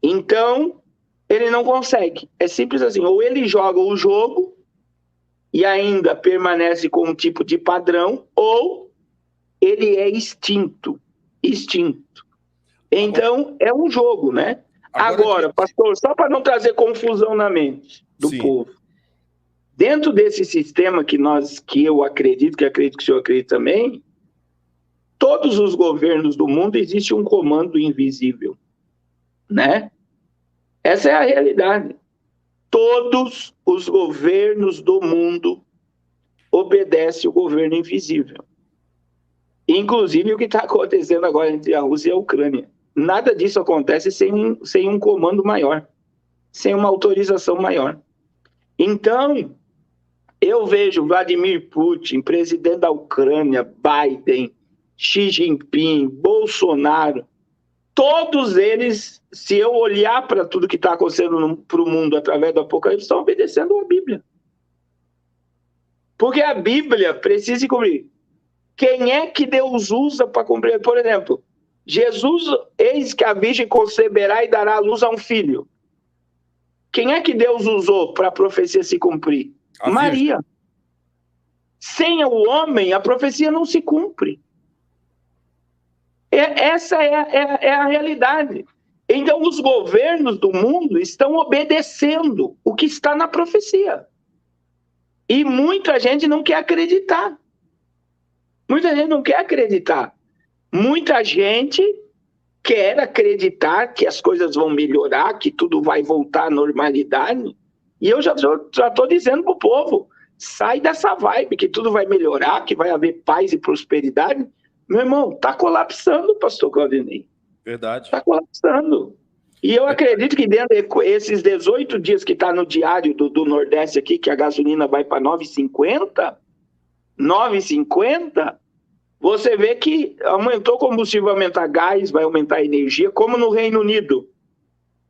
Então, ele não consegue. É simples assim, ou ele joga o jogo e ainda permanece com um tipo de padrão, ou ele é extinto. Então, é um jogo, né? Agora, pastor, só para não trazer confusão na mente do povo, dentro desse sistema que eu acredito, que acredito que o senhor acredita também, todos os governos do mundo existe um comando invisível, né? Essa é a realidade. Todos os governos do mundo obedecem o governo invisível. Inclusive o que está acontecendo agora entre a Rússia e a Ucrânia. Nada disso acontece sem um comando maior, sem uma autorização maior. Então, eu vejo Vladimir Putin, presidente da Ucrânia, Biden, Xi Jinping, Bolsonaro, todos eles, se eu olhar para tudo que está acontecendo para o mundo através do Apocalipse, estão obedecendo a Bíblia. Porque a Bíblia precisa cumprir. Quem é que Deus usa para cumprir? Por exemplo, Jesus, eis que a virgem conceberá e dará à luz a um filho. Quem é que Deus usou para a profecia se cumprir? Maria. Sem o homem, a profecia não se cumpre. Essa é a realidade. Então, os governos do mundo estão obedecendo o que está na profecia. E muita gente não quer acreditar. Muita gente não quer acreditar. Muita gente quer acreditar que as coisas vão melhorar, que tudo vai voltar à normalidade. E eu já estou dizendo para o povo, sai dessa vibe, que tudo vai melhorar, que vai haver paz e prosperidade. Meu irmão, está colapsando, pastor Claudinei. Verdade. Está colapsando. E eu acredito que dentro desses 18 dias que está no diário do Nordeste aqui, que a gasolina vai para 9,50, você vê que aumentou o combustível, vai aumentar gás, vai aumentar a energia, como no Reino Unido.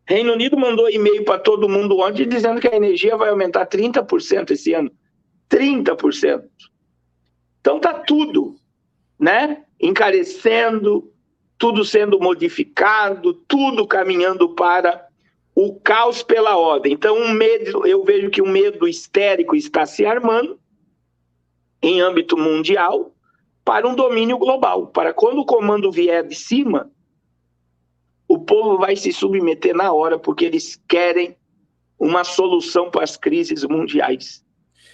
Reino Unido mandou e-mail para todo mundo ontem dizendo que a energia vai aumentar 30% esse ano. 30%. Então está tudo, né? Encarecendo, tudo sendo modificado, tudo caminhando para o caos pela ordem. Então, eu vejo que o medo histérico está se armando em âmbito mundial para um domínio global. Para quando o comando vier de cima, o povo vai se submeter na hora, porque eles querem uma solução para as crises mundiais,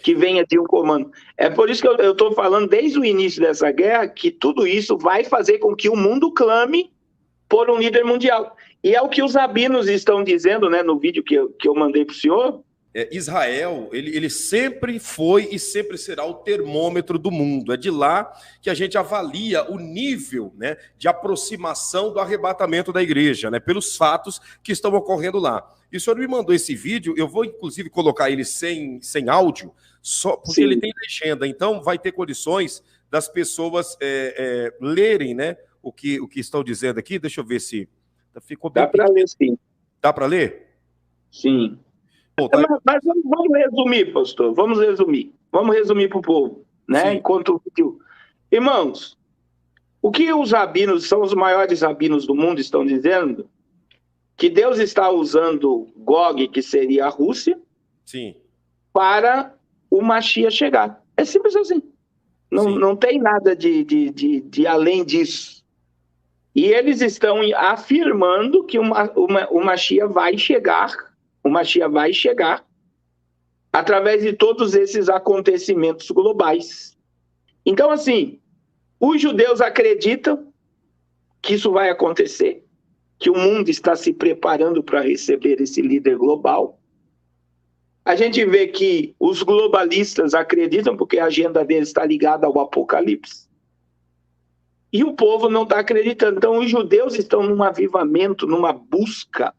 que venha de um comando. É por isso que eu estou falando desde o início dessa guerra que tudo isso vai fazer com que o mundo clame por um líder mundial. E é o que os rabinos estão dizendo, né, no vídeo que eu mandei para o senhor. Israel, ele sempre foi e sempre será o termômetro do mundo. É de lá que a gente avalia o nível, né, de aproximação do arrebatamento da igreja, né, pelos fatos que estão ocorrendo lá. E o senhor me mandou esse vídeo, eu vou inclusive colocar ele sem áudio, só porque ele tem legenda, então vai ter condições das pessoas lerem, né, o que estão dizendo aqui. Deixa eu ver se ficou bem. Dá para ler, sim. Dá para ler? Sim. Mas vamos resumir, pastor, vamos resumir para o povo, né? Enquanto irmãos, o que os rabinos, são os maiores rabinos do mundo, estão dizendo? Que Deus está usando Gog, que seria a Rússia, sim, para o Mashiach chegar. É simples assim. Não tem nada de além disso. E eles estão afirmando que o Mashiach vai chegar, o Mashiach vai chegar através de todos esses acontecimentos globais. Então, assim, os judeus acreditam que isso vai acontecer, que o mundo está se preparando para receber esse líder global. A gente vê que os globalistas acreditam porque a agenda deles está ligada ao Apocalipse. E o povo não está acreditando. Então, os judeus estão num avivamento, numa busca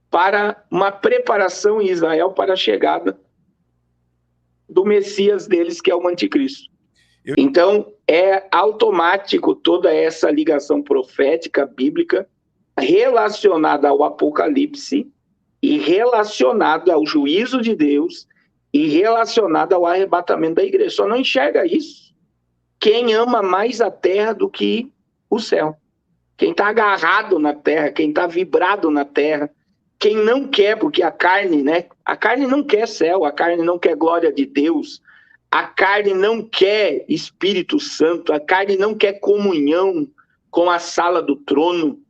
para uma preparação em Israel para a chegada do Messias deles, que é o Anticristo. Então, é automático toda essa ligação profética, bíblica, relacionada ao Apocalipse e relacionada ao juízo de Deus e relacionada ao arrebatamento da igreja. Só não enxerga isso quem ama mais a terra do que o céu. Quem está agarrado na terra, quem está vibrado na terra, quem não quer, porque a carne, né? A carne não quer céu, a carne não quer glória de Deus, a carne não quer Espírito Santo, a carne não quer comunhão com a sala do trono,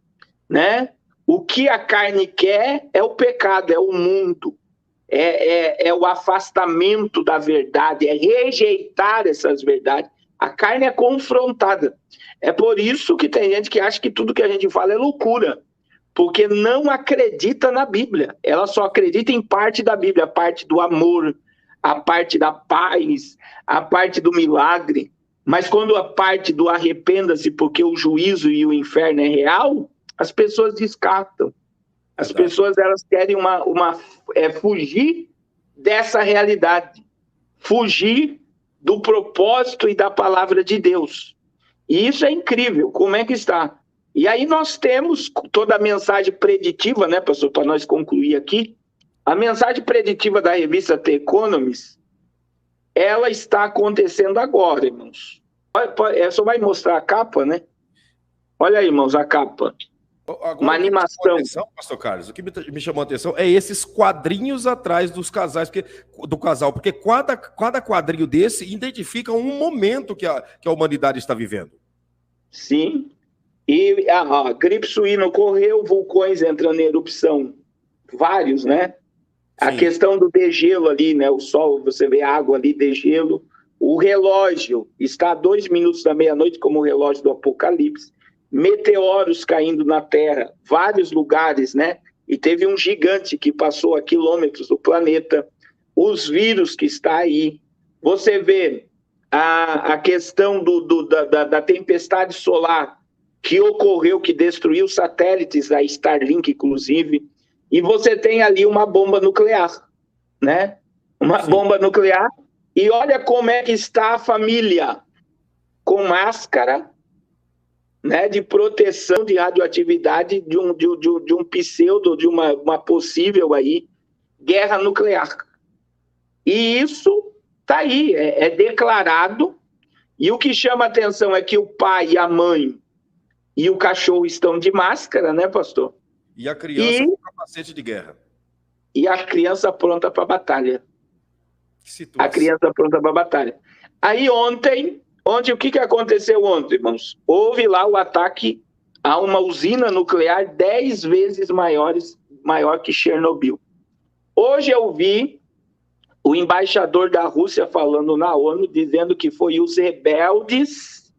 né? O que a carne quer é o pecado, é o mundo, é o afastamento da verdade, é rejeitar essas verdades. A carne é confrontada. É por isso que tem gente que acha que tudo que a gente fala é loucura, porque não acredita na Bíblia. Ela só acredita em parte da Bíblia, a parte do amor, a parte da paz, a parte do milagre. Mas quando a parte do arrependa-se porque o juízo e o inferno é real, as pessoas descartam. As pessoas elas querem fugir dessa realidade, fugir do propósito e da palavra de Deus. E isso é incrível, como é que está? E aí nós temos toda a mensagem preditiva, né, pastor, para nós concluir aqui, a mensagem preditiva da revista The Economist, ela está acontecendo agora, irmãos. Só vai mostrar a capa, né? Olha aí, irmãos, a capa. Agora, uma animação. Pastor Carlos, o que me chamou a atenção é esses quadrinhos atrás dos casais, do casal, porque cada quadrinho desse identifica um momento que a humanidade está vivendo. Sim. E a gripe suína ocorreu, vulcões entrando em erupção, vários, né? Sim. A questão do degelo ali, né? O sol, você vê água ali, degelo. O relógio está a 2 minutos da meia-noite, como o relógio do Apocalipse. Meteoros caindo na Terra, vários lugares, né? E teve um gigante que passou a quilômetros do planeta. Os vírus que está aí. Você vê a questão da tempestade solar que ocorreu, que destruiu satélites da Starlink, inclusive. E você tem ali uma bomba nuclear, né? Uma Sim. bomba nuclear. E olha como é que está a família, com máscara, né, de proteção de radioatividade de um pseudo, de uma possível aí, guerra nuclear. E isso está aí, é declarado. E o que chama a atenção é que o pai e a mãe e o cachorro estão de máscara, né, pastor? E a criança com capacete de guerra. E a criança pronta para a batalha. A criança pronta para a batalha. Aí ontem, o que aconteceu ontem, irmãos? Houve lá o ataque a uma usina nuclear 10 vezes maior que Chernobyl. Hoje eu vi o embaixador da Rússia falando na ONU, dizendo que foi os rebeldes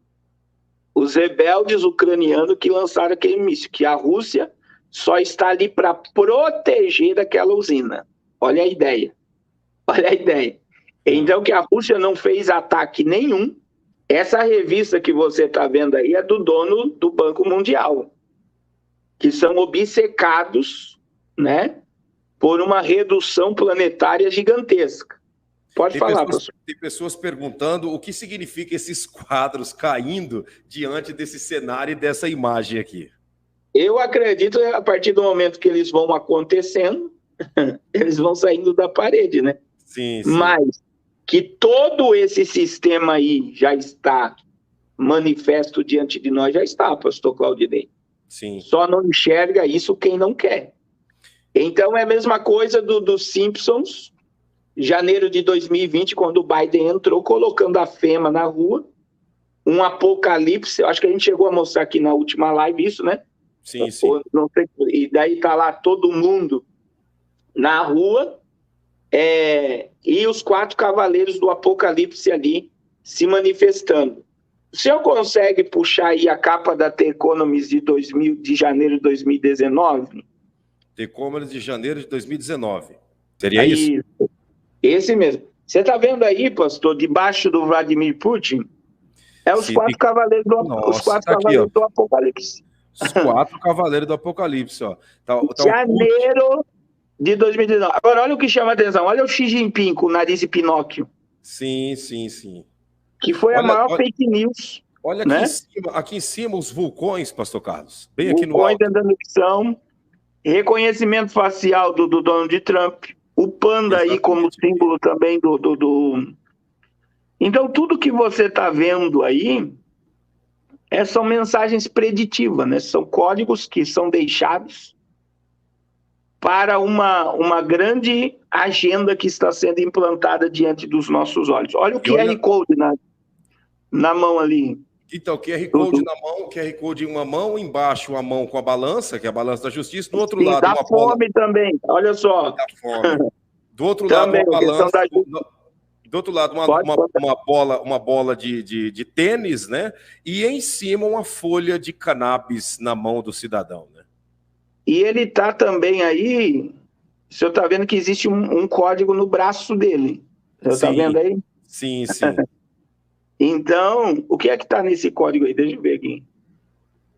ucranianos que lançaram aquele míssil, que a Rússia só está ali para proteger aquela usina. Olha a ideia. Olha a ideia. Então, que a Rússia não fez ataque nenhum. Essa revista que você está vendo aí é do dono do Banco Mundial, que são obcecados, né, por uma redução planetária gigantesca. Pode falar, professor. Tem pessoas perguntando o que significa esses quadros caindo diante desse cenário e dessa imagem aqui. Eu acredito que a partir do momento que eles vão acontecendo, eles vão saindo da parede, né? Sim, sim. Mas que todo esse sistema aí já está manifesto diante de nós, já está, pastor Claudinei. Sim. Só não enxerga isso quem não quer. Então é a mesma coisa dos Simpsons, janeiro de 2020, quando o Biden entrou, colocando a FEMA na rua, um apocalipse, acho que a gente chegou a mostrar aqui na última live isso, né? Sim. Não sei, e daí tá lá todo mundo na rua, e os 4 cavaleiros do apocalipse ali se manifestando. O senhor consegue puxar aí a capa da The Economist de janeiro de 2019? The Economist de janeiro de 2019. Seria isso? Esse mesmo. Você está vendo aí, pastor, debaixo do Vladimir Putin? Os 4 cavaleiros cavaleiros do Apocalipse. Os 4 cavaleiros do Apocalipse, ó. Janeiro de 2019. Agora, olha o que chama a atenção. Olha o Xi Jinping com o nariz de Pinóquio. Sim. Que foi a maior fake news. Olha aqui em cima os vulcões, pastor Carlos. Bem vulcões aqui no alto. Vulcões da erupção, reconhecimento facial do Donald Trump, o panda aí como símbolo também do... Então, tudo que você está vendo aí são mensagens preditivas, né? São códigos que são deixados para uma grande agenda que está sendo implantada diante dos nossos olhos. Olha o QR Code na mão ali. Então, QR Code na mão, QR Code em uma mão, embaixo uma mão com a balança, que é a balança da justiça, do outro lado uma fome bola... também, olha só. Da fome. Do outro lado uma balança, do outro lado uma bola de tênis, né? E em cima uma folha de cannabis na mão do cidadão, né? E ele está também aí, o senhor está vendo que existe um código no braço dele. O senhor está vendo aí? Sim. Então, o que é que está nesse código aí? Deixa eu ver aqui.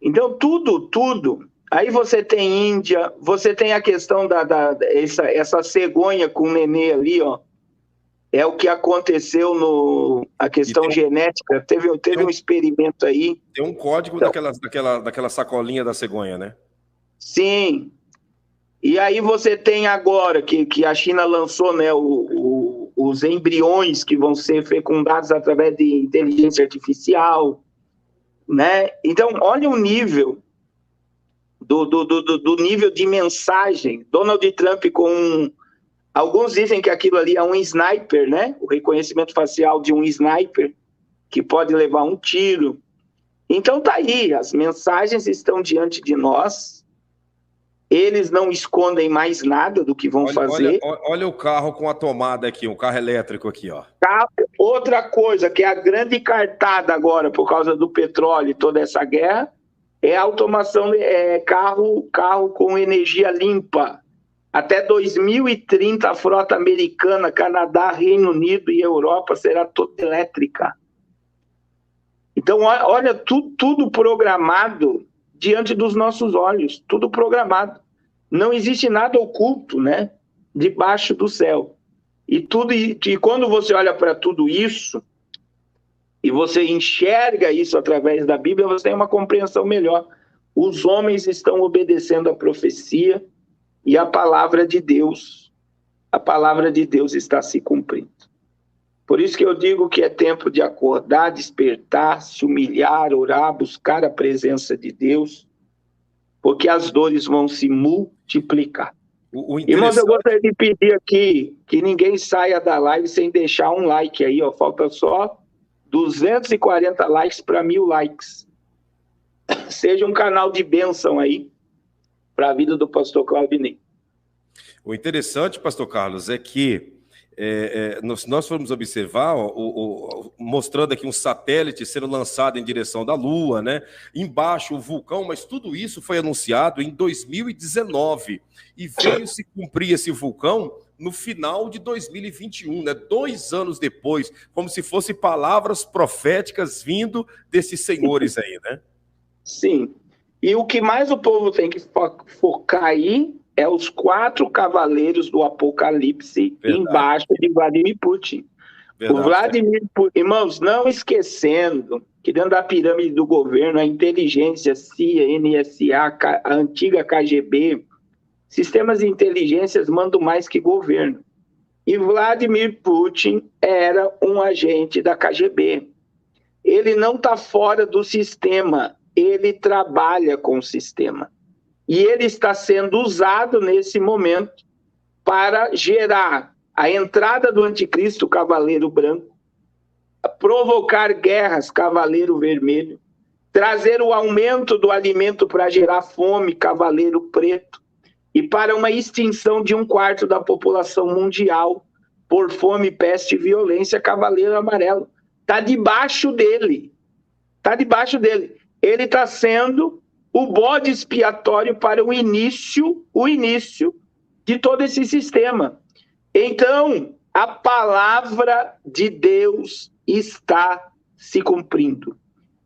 Então, tudo. Aí você tem Índia, você tem a questão essa cegonha com o nenê ali, ó. É o que aconteceu a questão genética. Teve um experimento aí. Tem um código daquela sacolinha da cegonha, né? Sim. E aí você tem agora que a China lançou, né, os embriões que vão ser fecundados através de inteligência artificial, né? Então, olha o nível do nível de mensagem. Donald Trump alguns dizem que aquilo ali é um sniper, né? O reconhecimento facial de um sniper que pode levar um tiro. Então tá aí, as mensagens estão diante de nós. Eles não escondem mais nada do que vão fazer. Olha o carro com a tomada aqui, um carro elétrico aqui, ó. Outra coisa que é a grande cartada agora por causa do petróleo e toda essa guerra é a automação, carro com energia limpa. Até 2030 a frota americana, Canadá, Reino Unido e Europa será toda elétrica. Então olha tudo programado diante dos nossos olhos, tudo programado. Não existe nada oculto, né, debaixo do céu. E quando você olha para tudo isso, e você enxerga isso através da Bíblia, você tem uma compreensão melhor. Os homens estão obedecendo a profecia e a palavra de Deus está se cumprindo. Por isso que eu digo que é tempo de acordar, despertar, se humilhar, orar, buscar a presença de Deus, porque as dores vão se multiplicar. Irmãos, eu gostaria de pedir aqui que ninguém saia da live sem deixar um like aí, ó. Falta só 240 likes para 1000 likes. Seja um canal de bênção aí para a vida do pastor Claudinei. O interessante, pastor Carlos, é que nós formos observar, mostrando aqui um satélite sendo lançado em direção da Lua, né? Embaixo o vulcão, mas tudo isso foi anunciado em 2019 e veio se cumprir esse vulcão no final de 2021, né? 2 anos depois, como se fossem palavras proféticas vindo desses senhores aí, né? Sim. E o que mais o povo tem que focar aí é os 4 cavaleiros do Apocalipse. Verdade. Embaixo de Vladimir Putin. Verdade. O Vladimir Putin, irmãos, não esquecendo que dentro da pirâmide do governo, a inteligência, CIA, NSA, a antiga KGB, sistemas de inteligências mandam mais que governo. E Vladimir Putin era um agente da KGB. Ele não está fora do sistema, ele trabalha com o sistema. E ele está sendo usado nesse momento para gerar a entrada do anticristo, cavaleiro branco, provocar guerras, cavaleiro vermelho, trazer o aumento do alimento para gerar fome, cavaleiro preto, e para uma extinção de 1/4 da população mundial por fome, peste e violência, cavaleiro amarelo. Está debaixo dele. Está debaixo dele. Ele está sendo o bode expiatório para o início de todo esse sistema. Então, a palavra de Deus está se cumprindo.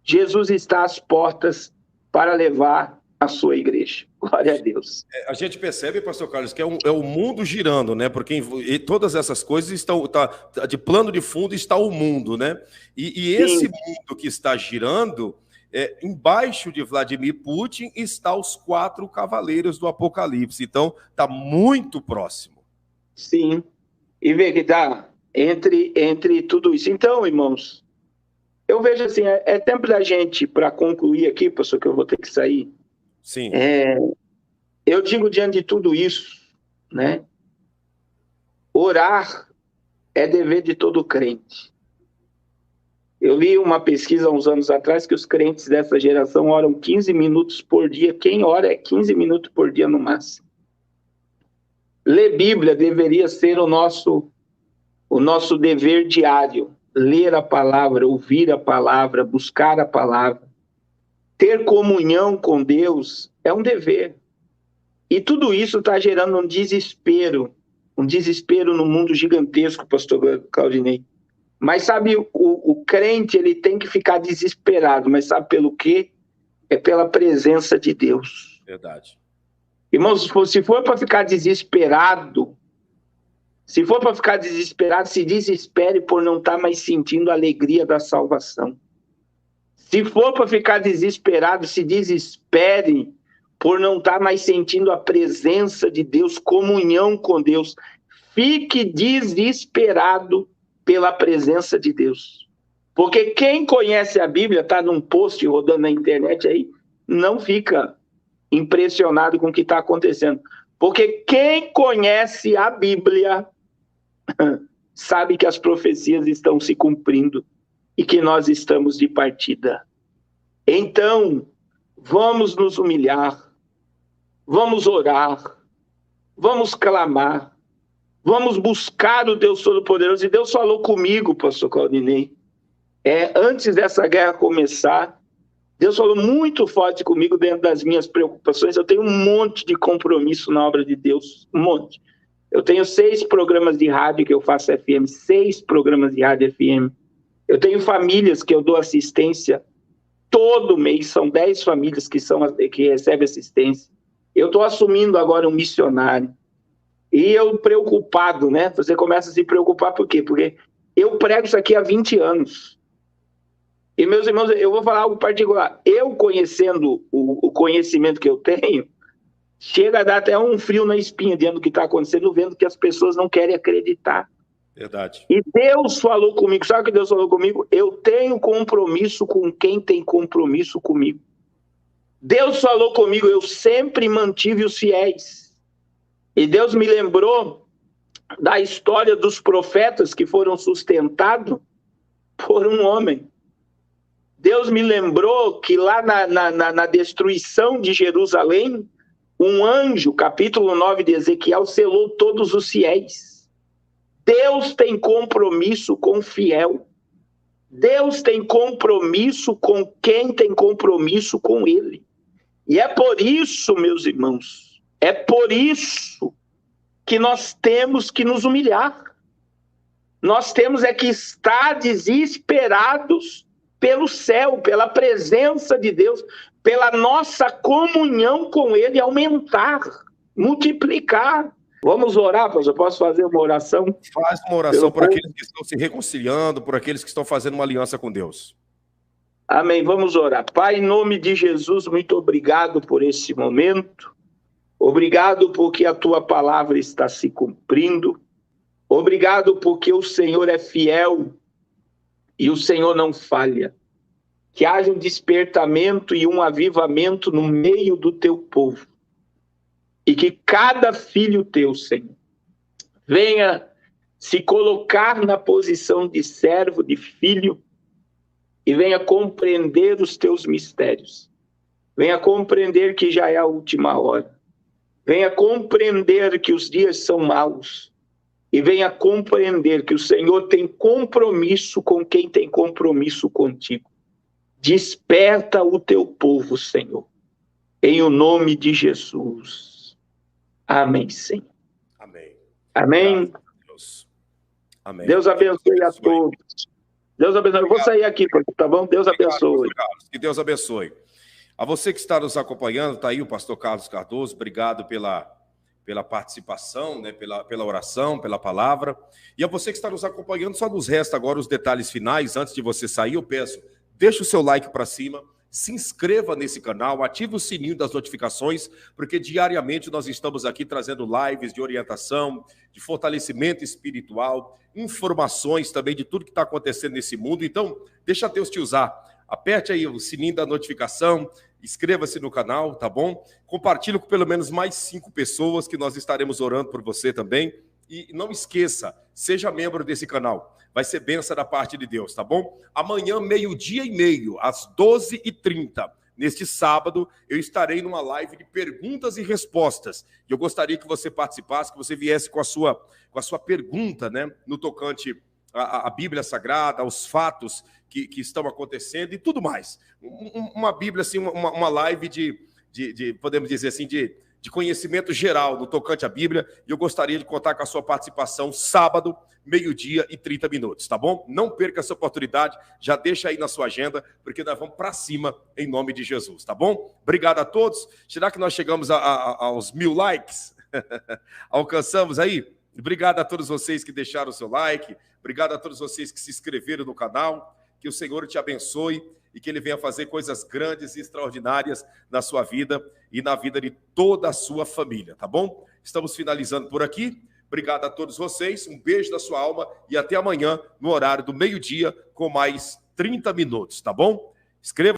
Jesus está às portas para levar a sua igreja. Glória a Deus. A gente percebe, pastor Carlos, que é o mundo girando, né? Porque todas essas coisas estão... de plano de fundo está o mundo, né? E esse mundo que está girando, embaixo de Vladimir Putin, está os 4 cavaleiros do Apocalipse. Então, está muito próximo. Sim. E vê que está entre tudo isso. Então, irmãos, eu vejo assim, é tempo da gente, para concluir aqui, pastor, que eu vou ter que sair. Sim. Eu digo diante de tudo isso, né? Orar é dever de todo crente. Eu li uma pesquisa há uns anos atrás que os crentes dessa geração oram 15 minutos por dia. Quem ora é 15 minutos por dia no máximo. Ler Bíblia deveria ser o nosso dever diário. Ler a palavra, ouvir a palavra, buscar a palavra. Ter comunhão com Deus é um dever. E tudo isso está gerando um desespero no mundo gigantesco, pastor Claudinei. Mas sabe, o crente ele tem que ficar desesperado, mas sabe pelo quê? É pela presença de Deus. Verdade. Irmãos, se for para ficar desesperado, se desespere por não estar mais sentindo a alegria da salvação. Se for para ficar desesperado, se desespere por não estar mais sentindo a presença de Deus, comunhão com Deus. Fique desesperado pela presença de Deus. Porque quem conhece a Bíblia, está num post rodando na internet aí, não fica impressionado com o que está acontecendo. Porque quem conhece a Bíblia sabe que as profecias estão se cumprindo e que nós estamos de partida. Então, vamos nos humilhar, vamos orar, vamos clamar, vamos buscar o Deus Todo-Poderoso. E Deus falou comigo, pastor Claudinei, antes dessa guerra começar, Deus falou muito forte comigo dentro das minhas preocupações. Eu tenho um monte de compromisso na obra de Deus, um monte. Eu tenho 6 programas de rádio que eu faço FM, 6 programas de rádio FM. Eu tenho famílias que eu dou assistência todo mês, são 10 famílias que recebem assistência. Eu estou assumindo agora um missionário. E eu preocupado, né? Você começa a se preocupar por quê? Porque eu prego isso aqui há 20 anos. E, meus irmãos, eu vou falar algo particular. Eu, conhecendo o conhecimento que eu tenho, chega a dar até um frio na espinha diante do que está acontecendo, vendo que as pessoas não querem acreditar. Verdade. E Deus falou comigo, sabe o que Deus falou comigo? Eu tenho compromisso com quem tem compromisso comigo. Deus falou comigo, eu sempre mantive os fiéis. E Deus me lembrou da história dos profetas que foram sustentados por um homem. Deus me lembrou que lá na destruição de Jerusalém, um anjo, capítulo 9 de Ezequiel, selou todos os fiéis. Deus tem compromisso com o fiel. Deus tem compromisso com quem tem compromisso com ele. E é por isso, meus irmãos, é por isso que nós temos que nos humilhar. Nós temos que estar desesperados pelo céu, pela presença de Deus, pela nossa comunhão com ele aumentar, multiplicar. Vamos orar, pastor? Posso fazer uma oração? Faz uma oração por aqueles que estão se reconciliando, por aqueles que estão fazendo uma aliança com Deus. Amém, vamos orar. Pai, em nome de Jesus, muito obrigado por esse momento. Obrigado porque a tua palavra está se cumprindo. Obrigado porque o Senhor é fiel e o Senhor não falha. Que haja um despertamento e um avivamento no meio do teu povo. E que cada filho teu, Senhor, venha se colocar na posição de servo, de filho, e venha compreender os teus mistérios. Venha compreender que já é a última hora. Venha compreender que os dias são maus. E venha compreender que o Senhor tem compromisso com quem tem compromisso contigo. Desperta o teu povo, Senhor. Em o nome de Jesus. Amém, Senhor. Amém. Amém. Deus. Amém. Deus abençoe a todos. Deus abençoe. Eu vou sair aqui, tá bom? Deus abençoe. Que Deus abençoe. A você que está nos acompanhando, está aí o pastor Carlos Cardoso, obrigado pela participação, né, pela oração, pela palavra. E a você que está nos acompanhando, só nos resta agora os detalhes finais. Antes de você sair, eu peço, deixa o seu like para cima, se inscreva nesse canal, ative o sininho das notificações, porque diariamente nós estamos aqui trazendo lives de orientação, de fortalecimento espiritual, informações também de tudo que está acontecendo nesse mundo. Então, deixa Deus te usar. Aperte aí o sininho da notificação, inscreva-se no canal, tá bom? Compartilhe com pelo menos mais 5 pessoas que nós estaremos orando por você também. E não esqueça, seja membro desse canal. Vai ser bênção da parte de Deus, tá bom? Amanhã, 12h30, às 12h30, neste sábado, eu estarei numa live de perguntas e respostas. E eu gostaria que você participasse, que você viesse com a sua pergunta, né? No tocante à Bíblia Sagrada, aos fatos que estão acontecendo e tudo mais. Uma Bíblia, assim, uma live de podemos dizer assim, de conhecimento geral no tocante à Bíblia, e eu gostaria de contar com a sua participação sábado, 12h30, tá bom? Não perca essa oportunidade, já deixa aí na sua agenda, porque nós vamos para cima em nome de Jesus, tá bom? Obrigado a todos. Será que nós chegamos aos 1000 likes? Alcançamos aí? Obrigado a todos vocês que deixaram o seu like, obrigado a todos vocês que se inscreveram no canal, que o Senhor te abençoe e que Ele venha fazer coisas grandes e extraordinárias na sua vida e na vida de toda a sua família, tá bom? Estamos finalizando por aqui. Obrigado a todos vocês, um beijo da sua alma e até amanhã no horário do meio-dia com mais 30 minutos, tá bom? Escreva